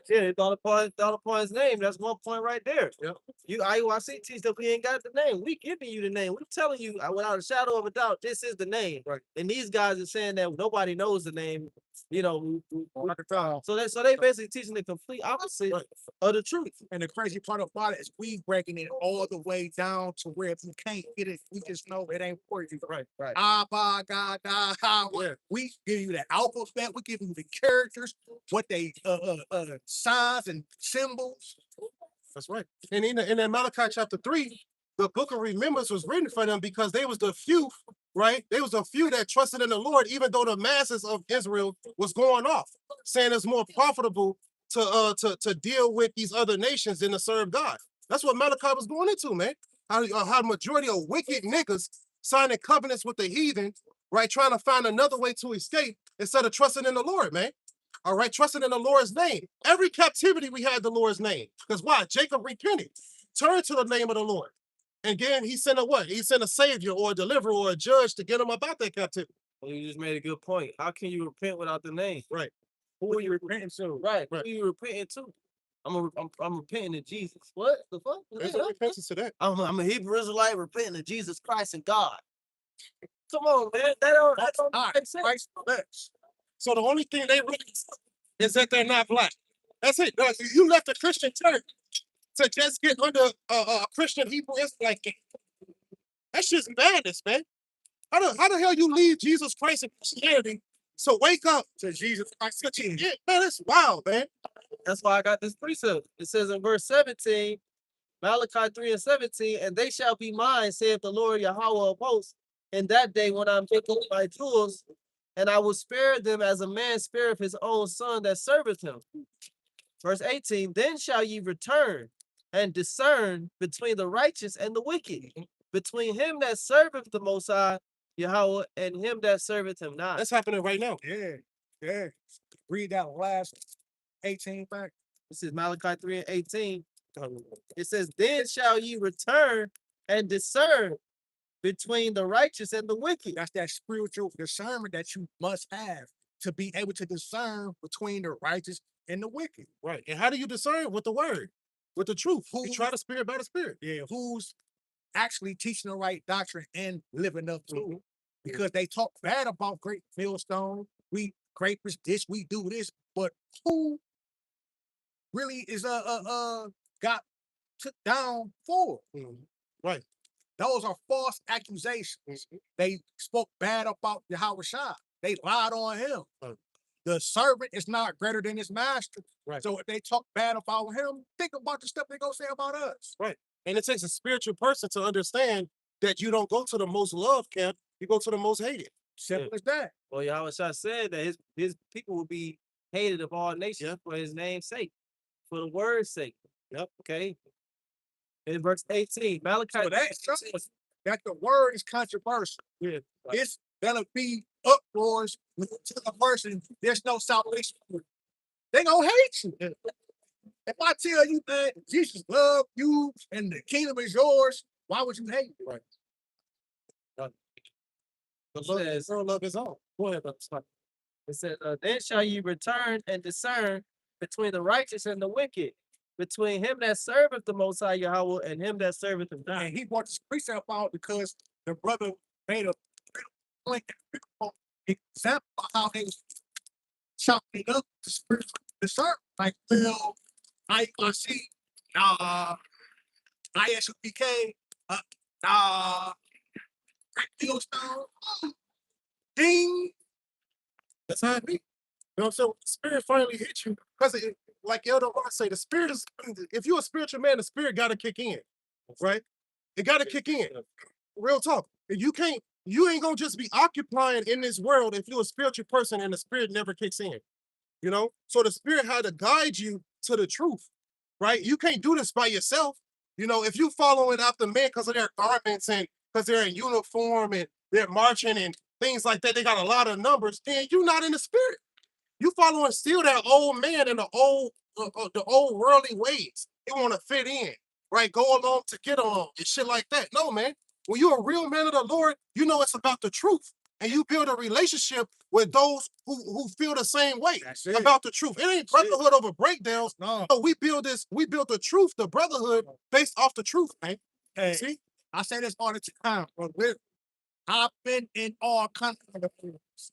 Yeah, they thought upon his name. That's one point right there. Yep. You IUIC teach that we ain't got the name. We giving you the name. We telling you without a shadow of a doubt, this is the name. Right. And these guys are saying that nobody knows the name. You know, At the time. so they basically teaching the complete opposite Right. of the truth. And the crazy part about it is we breaking it all the way down to where if you can't get it, we just know it ain't for you. Right, right. Abba, God, Yeah. we give you the alphabet, we give you the characters, what they signs and symbols. That's right. And in Malachi chapter 3, the book of remembrance was written for them because they was the few, right? They was the few that trusted in the Lord, even though the masses of Israel was going off, saying it's more profitable to deal with these other nations than to serve God. That's what Malachi was going into, man. How the majority of wicked niggas signing covenants with the heathen, right? Trying to find another way to escape instead of trusting in the Lord, man. All right, trusting in the Lord's name. Every captivity we had the Lord's name. Because why? Jacob repented, turned to the name of the Lord. And again, he sent a what? He sent a savior or a deliverer or a judge to get him about that captivity. Well, you just made a good point. How can you repent without the name? Right. Who are you repenting to? Right. Right. Who are you repenting to? I'm repenting to Jesus. What the fuck? There's no repentance to that. I'm a Hebrew Israelite repenting to Jesus Christ and God. Come on, man. That don't make sense. Christ flesh. So the only thing they really is that they're not black. That's it. No, you left the Christian church to just get under a Christian Hebrew Israelite. That's just madness, man. How the hell you leave Jesus Christ and Christianity? So wake up To Jesus Christ. Yeah, man, that's wild, man. That's why I got this precept. It says in verse 17, Malachi 3:17, and they shall be mine, saith the Lord Yahweh of hosts, in that day when I'm taking my jewels, and I will spare them as a man spareth his own son that serveth him. Verse 18, then shall ye return and discern between the righteous and the wicked, between him that serveth the Most High Yahweh and him that serveth him not. That's happening right now. Yeah, yeah. Read that last 18 back. This is Malachi 3:18. It says, then shall ye return and discern between the righteous and the wicked. That's that spiritual discernment that you must have to be able to discern between the righteous and the wicked. Right. And how do you discern? With the word, with the truth. You try the spirit by the spirit. Yeah, who's actually teaching the right doctrine and living up to it. Because they talk bad about Great Millstone. We great this, we do this, but who really is got took down for? Right. Those are false accusations. They spoke bad about Yahweh Shai. They lied on him. The servant is not greater than his master. Right. So if they talk bad about him, think about the stuff they're gonna say about us. Right. And it takes a spiritual person to understand that you don't go to the most loved camp, you go to the most hated. Simple as that. Well, Yahweh Shai said that his people will be hated of all nations for his name's sake, for the word's sake. Yep. Okay. In verse 18, Malachi. So that shows that the word is controversial. Yeah. It's gonna be uproars when you tell a person there's no salvation. They gonna hate you. If I tell you that Jesus loved you and the kingdom is yours, why would you hate me? Right. It says, Girl love his own. go ahead, brother Smart. It says, then shall ye return and discern between the righteous and the wicked, between him that serveth the Most High Yahweh and him that serveth him not. And he brought this precept out because the brother made a point example of how they was chopping up the spiritual discernment. Like, well, I see, ISUPK, Great Millstone, ding. That's how it be. You know what I'm saying? The spirit finally hit you. Because like Elder Ross say, the spirit is, if you're a spiritual man, the spirit gotta kick in. Right? It gotta kick in. Real talk. You ain't gonna just be occupying in this world if you're a spiritual person and the spirit never kicks in. You know? So the spirit had to guide you to the truth. Right? You can't do this by yourself. You know, if you following after men because of their garments and because they're in uniform and they're marching and things like that, they got a lot of numbers, and you're not in the spirit. You following still that old man and the old worldly ways. They want to fit in, right? Go along to get along and shit like that. No, man. When you're a real man of the Lord, you know it's about the truth. And you build a relationship with those who feel the same way That's it. about the truth. It ain't brotherhood over breakdowns. No. No, we build the truth, the brotherhood based off the truth, man. Hey, See? I say this all the time, bro. I've been in all kinds of brotherhoods,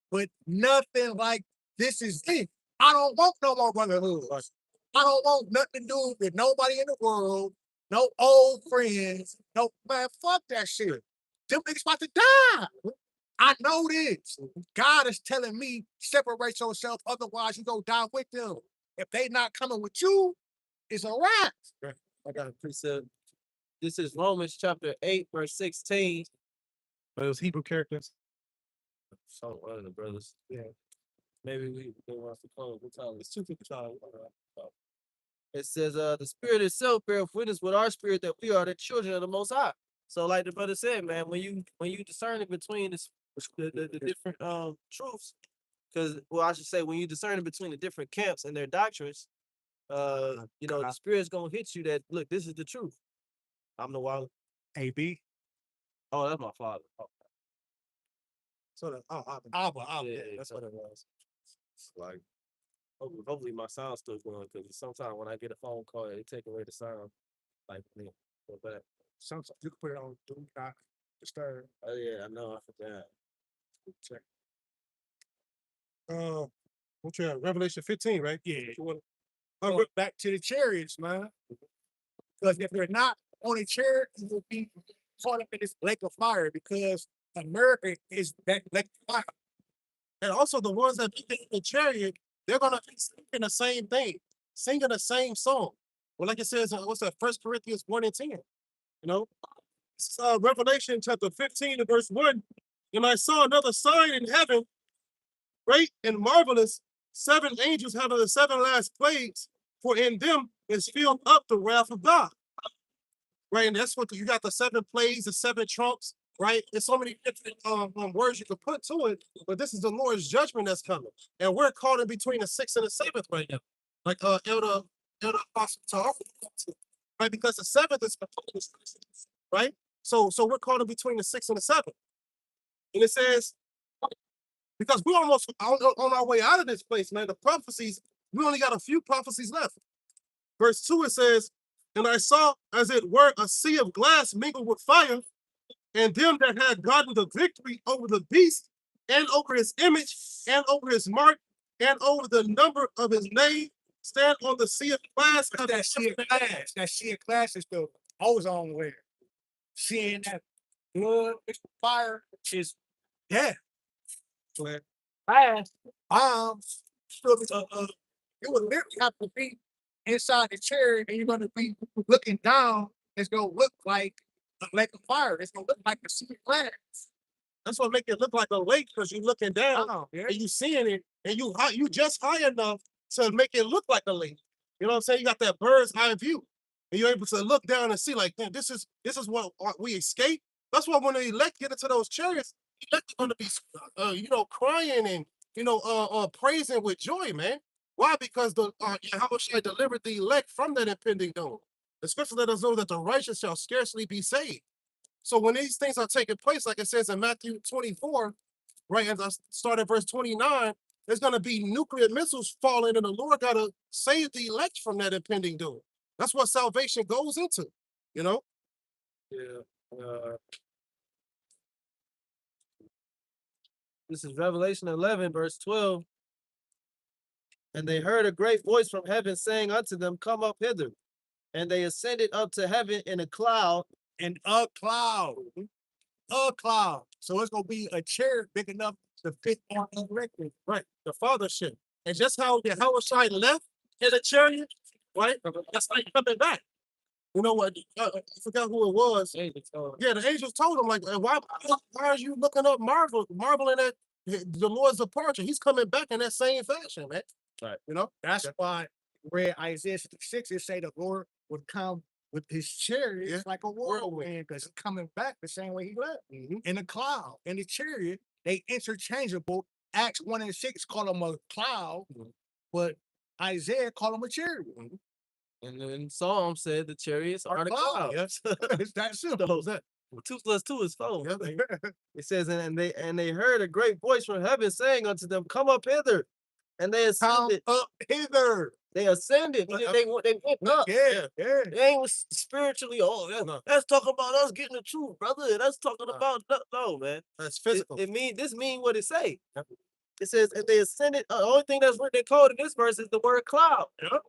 but nothing like this is it. I don't want no more brotherhoods. I don't want nothing to do with nobody in the world, no old friends, no man. Fuck that shit. Them niggas about to die. I know this. God is telling me separate yourself, otherwise you go die with them. If they not coming with you, it's a wrap. I got a precept. This is Romans chapter 8, verse 16. But it was Hebrew characters. So one of the brothers. Yeah. Maybe they want to close. What time? It's 2:55. It says, the spirit itself beareth witness with our spirit that we are the children of the Most High. So, like the brother said, man, when you discern it between the different truths, because I should say when you discern it between the different camps and their doctrines, the spirit's gonna hit you that look, this is the truth. I'm the wild. AB. Oh, that's my father. Oh, So the yeah, that's so what it was. it's like hopefully my sound's still going because sometimes when I get a phone call, they take away the sound. Like me, but Sometimes you can put it on do not disturb. oh yeah, I know. I forgot. Check. What you have? Revelation 15, right? Yeah. You want- Go back to the chariots, man. Because if they're not on a chariot, you will be caught up in this lake of fire because America is that lake of fire. And also the ones that be in the chariot, they're gonna be singing the same thing, singing the same song. Well, like it says, what's that? 1 Corinthians 1 and 10. You know, it's, Revelation chapter 15 and verse 1. And I saw another sign in heaven, great and marvelous, 7 angels having the 7 last plagues, for in them is filled up the wrath of God. Right, and that's what you got, the 7 plagues, the 7 trumps, right? There's so many different words you could put to it, but this is the Lord's judgment that's coming. And we're caught in between the 6th and the 7th right now. Like Elder Apostle talk, right? Because the 7th is right? So we're caught in between the 6th and the 7th. And it says, because we're almost on our way out of this place, man. The prophecies, we only got a few prophecies left. Verse 2, it says, and I saw, as it were, a sea of glass mingled with fire, and them that had gotten the victory over the beast, and over his image, and over his mark, and over the number of his name, stand on the sea of glass. That sea of glass is the ozone layer. Seeing that blood mixed with fire is death. Fast bombs. It would literally have to be inside the chariot, and you're going to be looking down. It's going to look like a lake of fire. It's going to look like a sea of glass. That's what make it look like a lake, because you're looking down Yeah. and you seeing it, and you just high enough to make it look like a lake. You know what I'm saying? You got that bird's eye view, and you're able to look down and see, like, damn, this is what we escape. That's why when the elect get into those chariots, the elect are going to be, crying and praising with joy, man. Why? Because the Yahushua delivered the elect from that impending doom. The scripture let us know that the righteous shall scarcely be saved. So when these things are taking place, like it says in Matthew 24, right, as I start at verse 29, there's going to be nuclear missiles falling, and the Lord got to save the elect from that impending doom. That's what salvation goes into, you know? Yeah. This is Revelation 11, verse 12. And they heard a great voice from heaven saying unto them, come up hither. And they ascended up to heaven in a cloud. And a cloud. A cloud. So it's going to be a chair big enough to fit on the record. Right, the fathership. And just how Yahushua left in the chariot, right? That's like coming back. You know what? I forgot who it was. Yeah, the angels told him, like, why are you looking up marveling at the Lord's departure? He's coming back in that same fashion, man. Right. You know? That's why read Isaiah 66, it say the Lord would come with his chariot like a whirlwind, because he's coming back the same way he left. In a cloud. In the chariot, they interchangeable. Acts 1 and 6 call him a cloud, but Isaiah call him a chariot. And then Psalm said the chariots are the clouds. It's that simple. So 2 plus 2 is 4. Yep. It says, and they heard a great voice from heaven saying unto them, "Come up hither." And they Come ascended. up hither. They ascended. They went up. Yeah. They ain't spiritually. Oh, that's talking about us getting the truth, brother. That's talking about no, man. That's physical. It mean what it say. It says, and they ascended. The only thing that's written in code in this verse is the word cloud. Yep.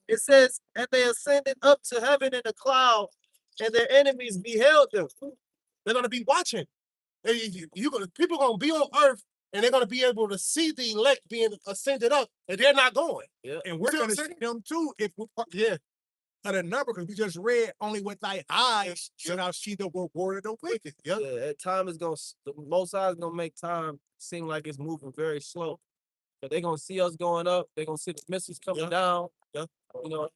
It says, and they ascended up to heaven in a cloud, and their enemies beheld them. They're gonna be watching. People gonna be on earth and they're gonna be able to see the elect being ascended up, and they're not going. Yeah. And we're See what going I'm to saying? see them too if we Yeah. at a number, because we just read only with thy eyes shall thou see the reward of the wicked. Yep. Yeah, at time is gonna the Most High is gonna make time seem like it's moving very slow. But they're gonna see us going up. They're gonna see the missiles coming Yeah. down. Yeah. You know, it's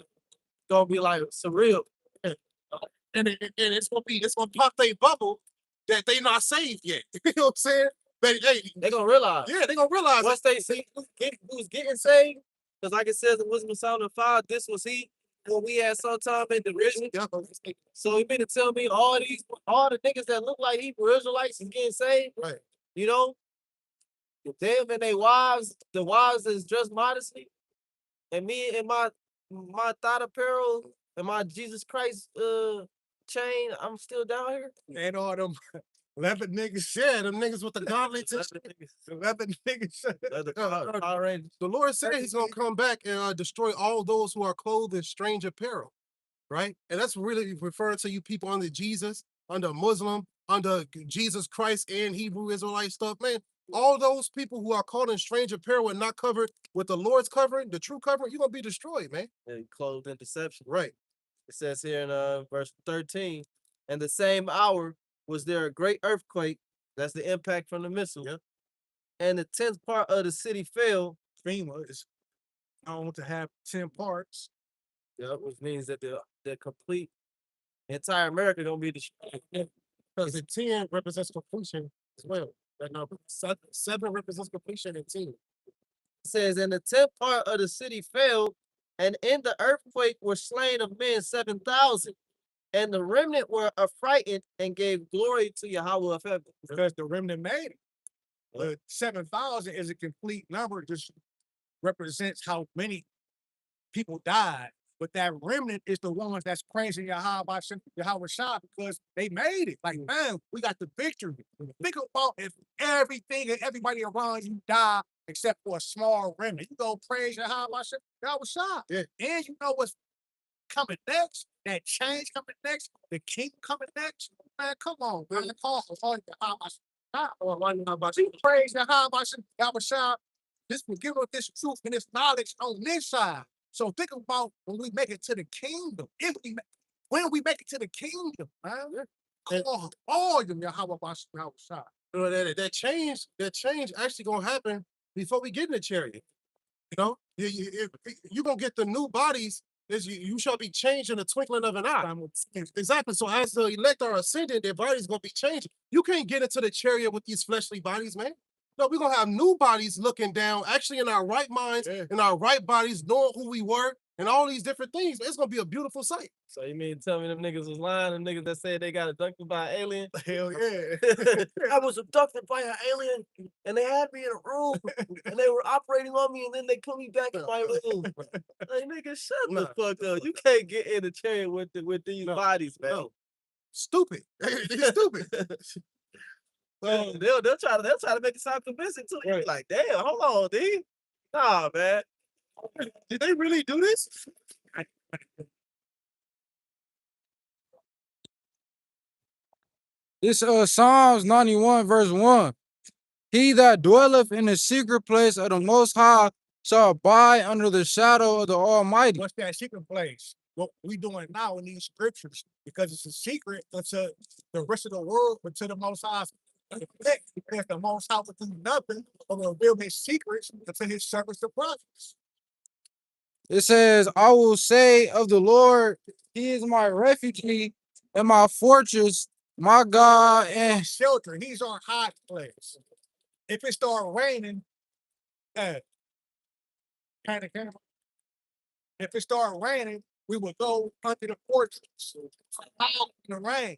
gonna be like surreal. And it's gonna pop their bubble that they not saved yet. You know what I'm saying? But hey, They're gonna realize yeah, they're gonna realize once they see who's getting saved. Because like it says in Wisdom of Solomon 5, this was he when we had sometime in the vision. yeah, So you mean to tell me all the niggas that look like Hebrew Israelites is getting saved? right. You know, them and their wives, the wives is dressed modestly, and me and my thought apparel and my Jesus Christ chain, I'm still down here. And all them 11 niggas, Yeah, them niggas with the gauntlets and That's shit. the niggas. 11 niggas. That's the Uh, Power Rangers. The Lord said he's gonna come back and destroy all those who are clothed in strange apparel, right? And that's really referring to you people under Jesus, under Muslim, under Jesus Christ and Hebrew Israelite stuff, man. All those people who are caught in strange apparel and not covered with the Lord's covering, the true covering, you're gonna be destroyed, man. And clothed in deception. Right. It says here in verse 13, and the same hour was there a great earthquake. That's the impact from the missile. Yep. And the 10th part of the city fell. FEMA is known to have 10 parts. Yep, which means that the complete entire America gonna be destroyed. Because the 10 represents completion as well. That number. Seven represents completion and 10. It says, and the 10th part of the city fell, and in the earthquake were slain of men 7,000. And the remnant were affrighted and gave glory to Yahweh of heaven. Because the remnant made it. But 7,000 is a complete number, just represents how many people died. But that remnant is the ones that's praising Yahweh Shah because they made it. Like, man, we got the victory. Think about if everything and everybody around you die except for a small remnant. You go praise Yahweh Shah. Yeah. And you know what's coming next? That change coming next? The king coming next? Man, come on, man. Call for all Yahweh Shah. Or praise Yahweh Shah. This will give us this truth and this knowledge on this side. So think about when we make it to the kingdom. When we make it to the kingdom, man. Call all of them Yahweh Shah. You know, that change actually gonna happen before we get in the chariot. You know, you gonna get the new bodies. You shall be changed in the twinkling of an eye. Exactly. So as the elect are ascending, their bodies gonna be changing. You can't get into the chariot with these fleshly bodies, man. No, we're gonna have new bodies looking down, actually in our right minds, in our right bodies, knowing who we were, and all these different things. It's gonna be a beautiful sight. So you mean to tell me them niggas was lying? Them niggas that said they got abducted by an alien? Hell yeah. I was abducted by an alien, and they had me in a room, and they were operating on me, and then they put me back in my room. Like, nigga, shut the fuck up. You can't get in the chariot with these bodies, man. No. Stupid. It's stupid. Man, they'll try to make it sound convincing too. You be like, damn, hold on, D. Nah, man. Did they really do this? This Psalms 91 verse 1. He that dwelleth in the secret place of the Most High shall abide under the shadow of the Almighty. What's that secret place? What we doing now in these scriptures, because it's a secret to the rest of the world, but to the Most High, because the Most High would do nothing but reveal his secrets to his servants the prophets. It says, I will say of the Lord, he is my refuge and my fortress, my God, and Shelter, he's our high place. If it start raining, kind of If it started raining, we would go under the porches out in the rain.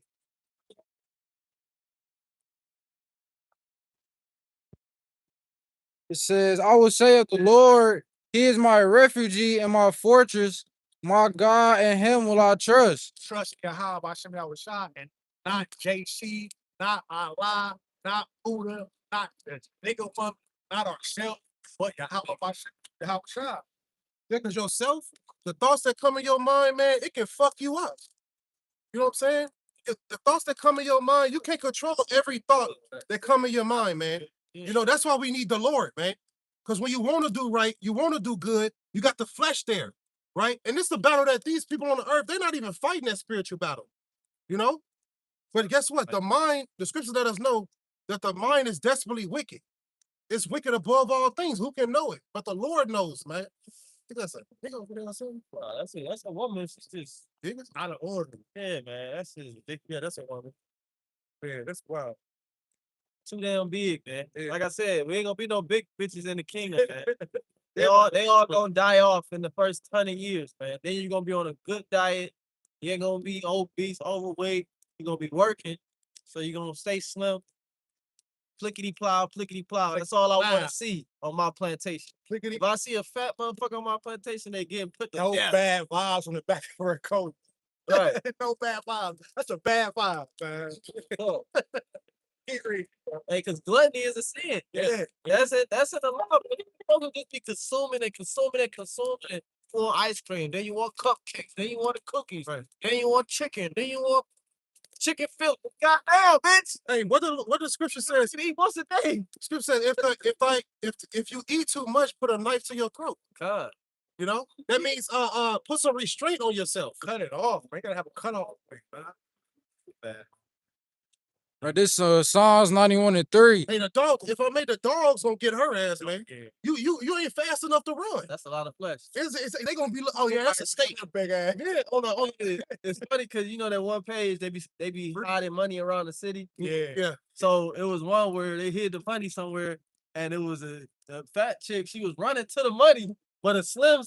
It says, I will say of the Lord, he is my refuge and my fortress, my God, and him will I trust. Trust Yahweh Hashem Yahushua and not JC, not Allah, not Buddha, not the nigga mother, not ourselves, but Yahweh Hashem Yahushua. Because yourself, the thoughts that come in your mind, man, it can fuck you up. You know what I'm saying? The thoughts that come in your mind, you can't control every thought that come in your mind, man. You know, that's why we need the Lord, man. Because when you want to do right, you want to do good, you got the flesh there, right? And it's the battle that these people on the earth, they're not even fighting that spiritual battle, you know? But guess what? The mind, the scriptures let us know that the mind is desperately wicked. It's wicked above all things. Who can know it? But the Lord knows, man. I think that's a nigga over there or something. Wow, that's a woman. She's just Niggas? Out of order. yeah, man. That's just big. Yeah, that's a woman. Man, that's wild. Too damn big, man. Like I said, we ain't gonna be no big bitches in the kingdom, man. They all gonna die off in the first 100 years, man. Then you're gonna be on a good diet. You ain't gonna be obese, overweight. You're gonna be working, so you're gonna stay slim. Plickety plow, plickety plow. That's all I want Wow. to see on my plantation. Clickety. If I see a fat motherfucker on my plantation, they getting put to No death. bad vibes on the back of her coat. Right. No bad vibes. That's a bad vibe, man. Oh, Agree. hey, because gluttony is a sin. Yeah. That's it. That's in the law. Man. You don't just be consuming and consuming and consuming and you want ice cream. Then you want cupcakes. Then you want the cookies. Right. Then you want chicken. Then you want chicken fillet. Goddamn, bitch. Hey, what the scripture says? You eat once a day. Scripture says if you eat too much, put a knife to your throat. God. You know that means put some restraint on yourself. Cut it off. Man. You gotta have a cut off. Man. Right, this Psalms 91:3. Hey, the dog. If I made the dogs gonna get her ass, man. Yeah. You ain't fast enough to run. That's a lot of flesh. They gonna be? Oh yeah, that's a steak. Big ass. Yeah, on the It's funny because you know that one page they be hiding money around the city. Yeah. yeah. So it was one where they hid the money somewhere, and it was a fat chick. She was running to the money, but a slim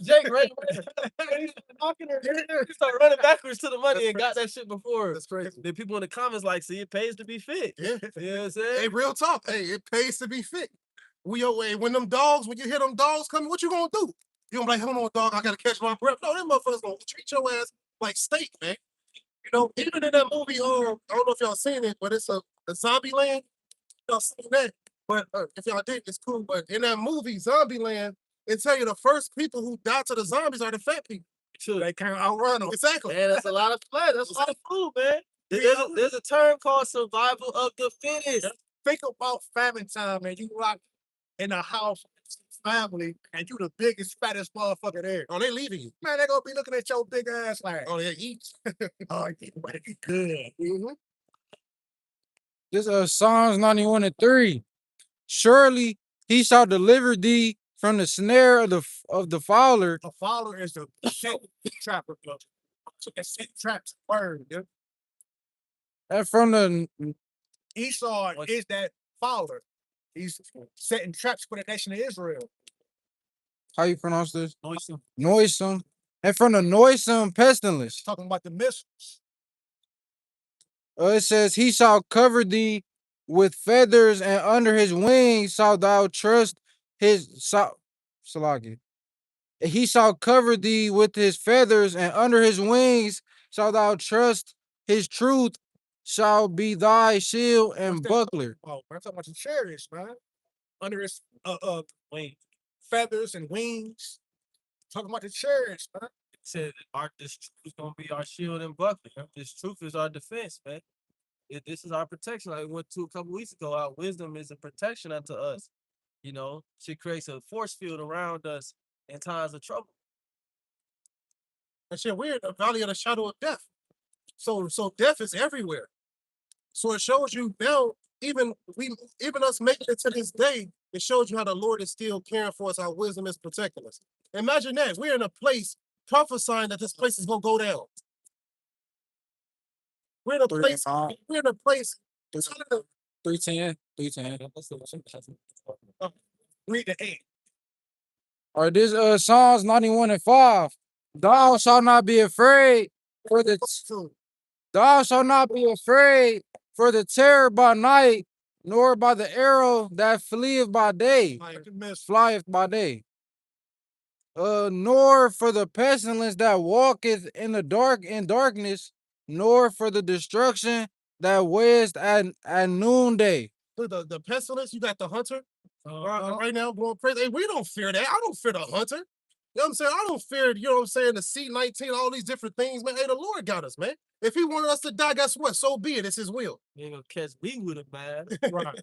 Jake right knocking her. She started running backwards to the money and got that shit before her. That's crazy. Then people in the comments like, "See, it pays to be fit." Yeah. You know what I'm Hey, saying? real talk. Hey, it pays to be fit. When you hear them dogs coming, what you gonna do? You gonna be like, hold on, dog, I gotta catch my breath. No, them motherfuckers gonna treat your ass like steak, man. You know, even in that movie, I don't know if y'all seen it, but it's a Zombie Land. Y'all seen that? But if y'all did, it's cool. But in that movie, Zombie Land, it tell you the first people who die to the zombies are the fat people. They can't outrun them. Exactly. Man, that's a lot of flesh. That's a lot of food, man. There's a term called survival of the fittest. Think about famine time, man. You rock in a house, family, and you the biggest, fattest motherfucker there. Oh, they leaving you. Man, they gonna be looking at your big ass like, Oh, they eat. oh, you better be good. Mm-hmm. This Psalms 91:3. Surely he shall deliver thee from the snare of the fowler, A fowler is the set trapper. A set traps bird. Yeah. and from the Esau is that fowler. He's setting traps for the nation of Israel. how you pronounce this? Noisome. Noisome, and from the noisome pestilence. Talking about the missiles. It says, he shall cover thee with feathers, and under his wings shalt thou trust Salaki. He shall cover thee with his feathers, and under his wings shalt thou trust. His truth shall be thy shield and What's that? buckler. Oh, I'm talking about the chariots, man. Under his Wait. feathers and wings. Talking about the chariots, man. Said this truth is gonna be our shield and buckler. This truth is our defense, man. This is our protection. Like we went to a couple weeks ago. Our wisdom is a protection unto us. You know, she creates a force field around us in times of trouble. And shit, we're in the valley of the shadow of death. So death is everywhere. So it shows you now, even us making it to this day, it shows you how the Lord is still caring for us, how wisdom is protecting us. Imagine that. We're in a place prophesying that this place is gonna go down. We're in a place, we're in a place. 310, 310. Read the 8. Or this Psalms 91:5. Thou shalt not be afraid for the thou shalt not be afraid for the terror by night, nor by the arrow that fleeth by day, flieth by day. Nor for the pestilence that walketh in the darkness, nor for the destruction that wasteth at noonday. Look, the pestilence, you got the hunter right now going crazy. Hey, we don't fear that. I don't fear the hunter. You know what I'm saying? I don't fear, you know what I'm saying, the C-19, all these different things, man. Hey, the Lord got us, man. If he wanted us to die, guess what? So be it. It's his will. You ain't gonna catch me with a man. Right.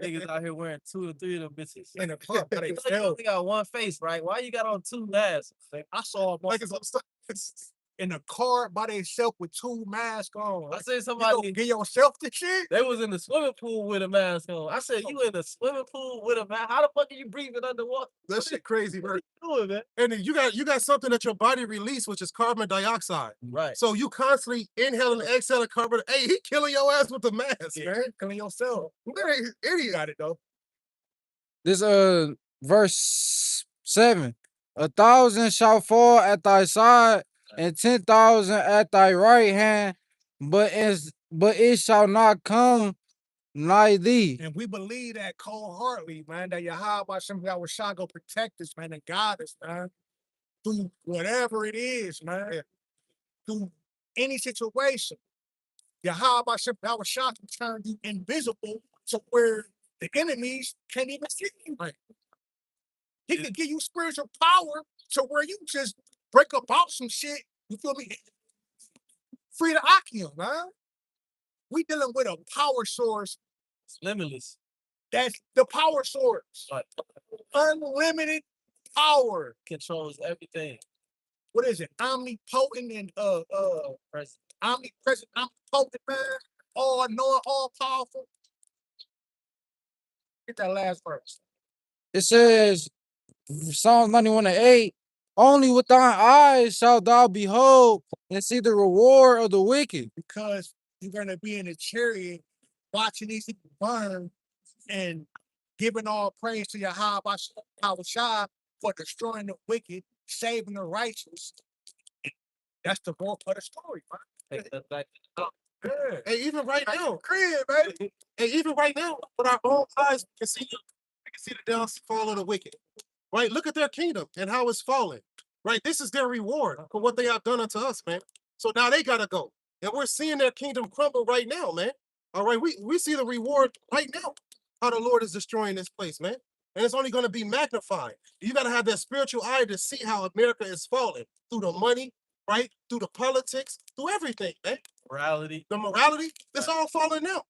Niggas out here wearing 2 or 3 of them bitches. In the car, but You they only fell. got one face, right? Why you got on 2 masks? I saw Like like it's in the car by themselves with 2 masks on. I seen You somebody, gonna get yourself the shit? they was in the swimming pool with a mask on. I said, you in the swimming pool with a mask? How the fuck are you breathing underwater? that shit crazy, What bro. are you doing, man? And then you got something that your body release, which is carbon dioxide. Right. So you constantly inhaling and exhaling carbon. Hey, he killing your ass with the mask, Yeah, man. killing yourself. Man, You idiot. got it though. This verse 7. 1,000 shall fall at thy side, and 10,000 at thy right hand, but it shall not come nigh thee. And we believe that cold-heartedly, man, that Yahweh Shem Yahweh Shah go protect us, man, and guide us, man, through whatever it is, man, through any situation. Yahweh Shem Yahweh Shah can turn you invisible to where the enemies can't even see you. Right. He can give you spiritual power to where you just break about some shit. You feel me? Free to Akim, man. We dealing with a power source. It's limitless. That's the power source. Right. Unlimited power. Controls everything. What is it? Omnipotent and Present. omnipresent, omnipotent, man. All knowing, all powerful. Get that last verse. It says, Psalms 91:8, only with thine eyes shalt thou behold and see the reward of the wicked. Because you're gonna be in a chariot watching these people burn and giving all praise to Yahweh Shah for destroying the wicked, saving the righteous. That's the bulk of the story, man. Take that back. Yeah. Hey, even right now, Crib, baby. and even right now, with our own eyes, we can see the downfall of the wicked. Right? Look at their kingdom and how it's fallen. Right? This is their reward for what they have done unto us, man. So now they gotta go. And we're seeing their kingdom crumble right now, man. All right, we see the reward right now. How the Lord is destroying this place, man. And it's only going to be magnified. You got to have that spiritual eye to see how America is falling through the money, right? Through the politics, through everything, man. Morality. The morality, it's all falling now.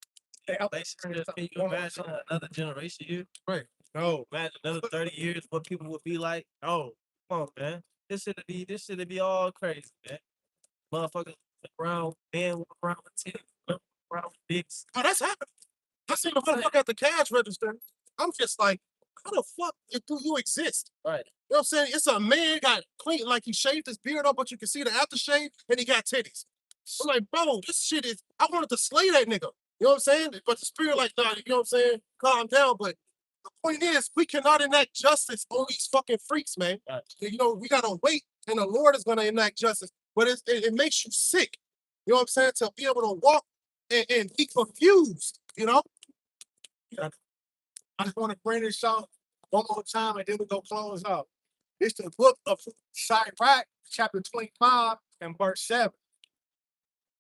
Relationships. Can you imagine another generation here? Right. No. Imagine another 30 years, what people would be like. No. Come on, man. This should be all crazy, man. Motherfuckers around, man, around the table, around dicks. Oh, that's happening. I seen the motherfucker at the cash register. I'm just like, how the fuck do you exist? Right. You know what I'm saying? It's a man got clean, like he shaved his beard up, but you can see the aftershave, and he got titties. I'm like, bro, this shit is, I wanted to slay that nigga. You know what I'm saying? But the spirit, like, nah, you know what I'm saying? Calm down. But the point is, we cannot enact justice on these fucking freaks, man. Right. You know, we gotta wait, and the Lord is gonna enact justice. But it makes you sick. You know what I'm saying? To be able to walk and be confused, you know? I just want to bring this out one more time and then we're going to close out. It's the book of Sirach, chapter 25 and verse 7.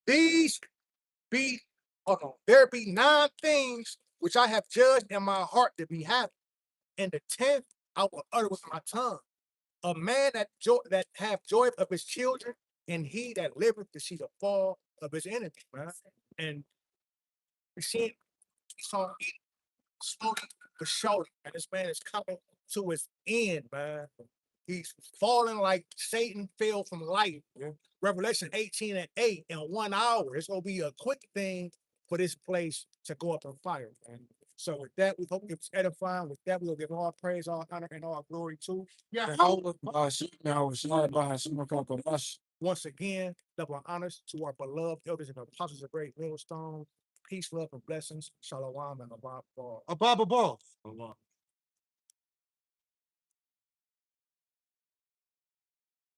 These be, there be 9 things which I have judged in my heart to be happy, and the 10th I will utter with my tongue. A man that have joy of his children, and he that liveth to see the fall of his enemies, man. And we see slowly but surely, and this man is coming to his end, man. He's falling like Satan fell from light. Revelation 18:8 in 1 hour. It's gonna be a quick thing for this place to go up in fire, man. So with that, we hope it's edifying. With that, we'll give all praise, all honor, and all glory to Yahweh. Once again, double honors to our beloved elders and apostles of Great Millstone. Peace, love, and blessings. Shalom and above all. A Baba Ball.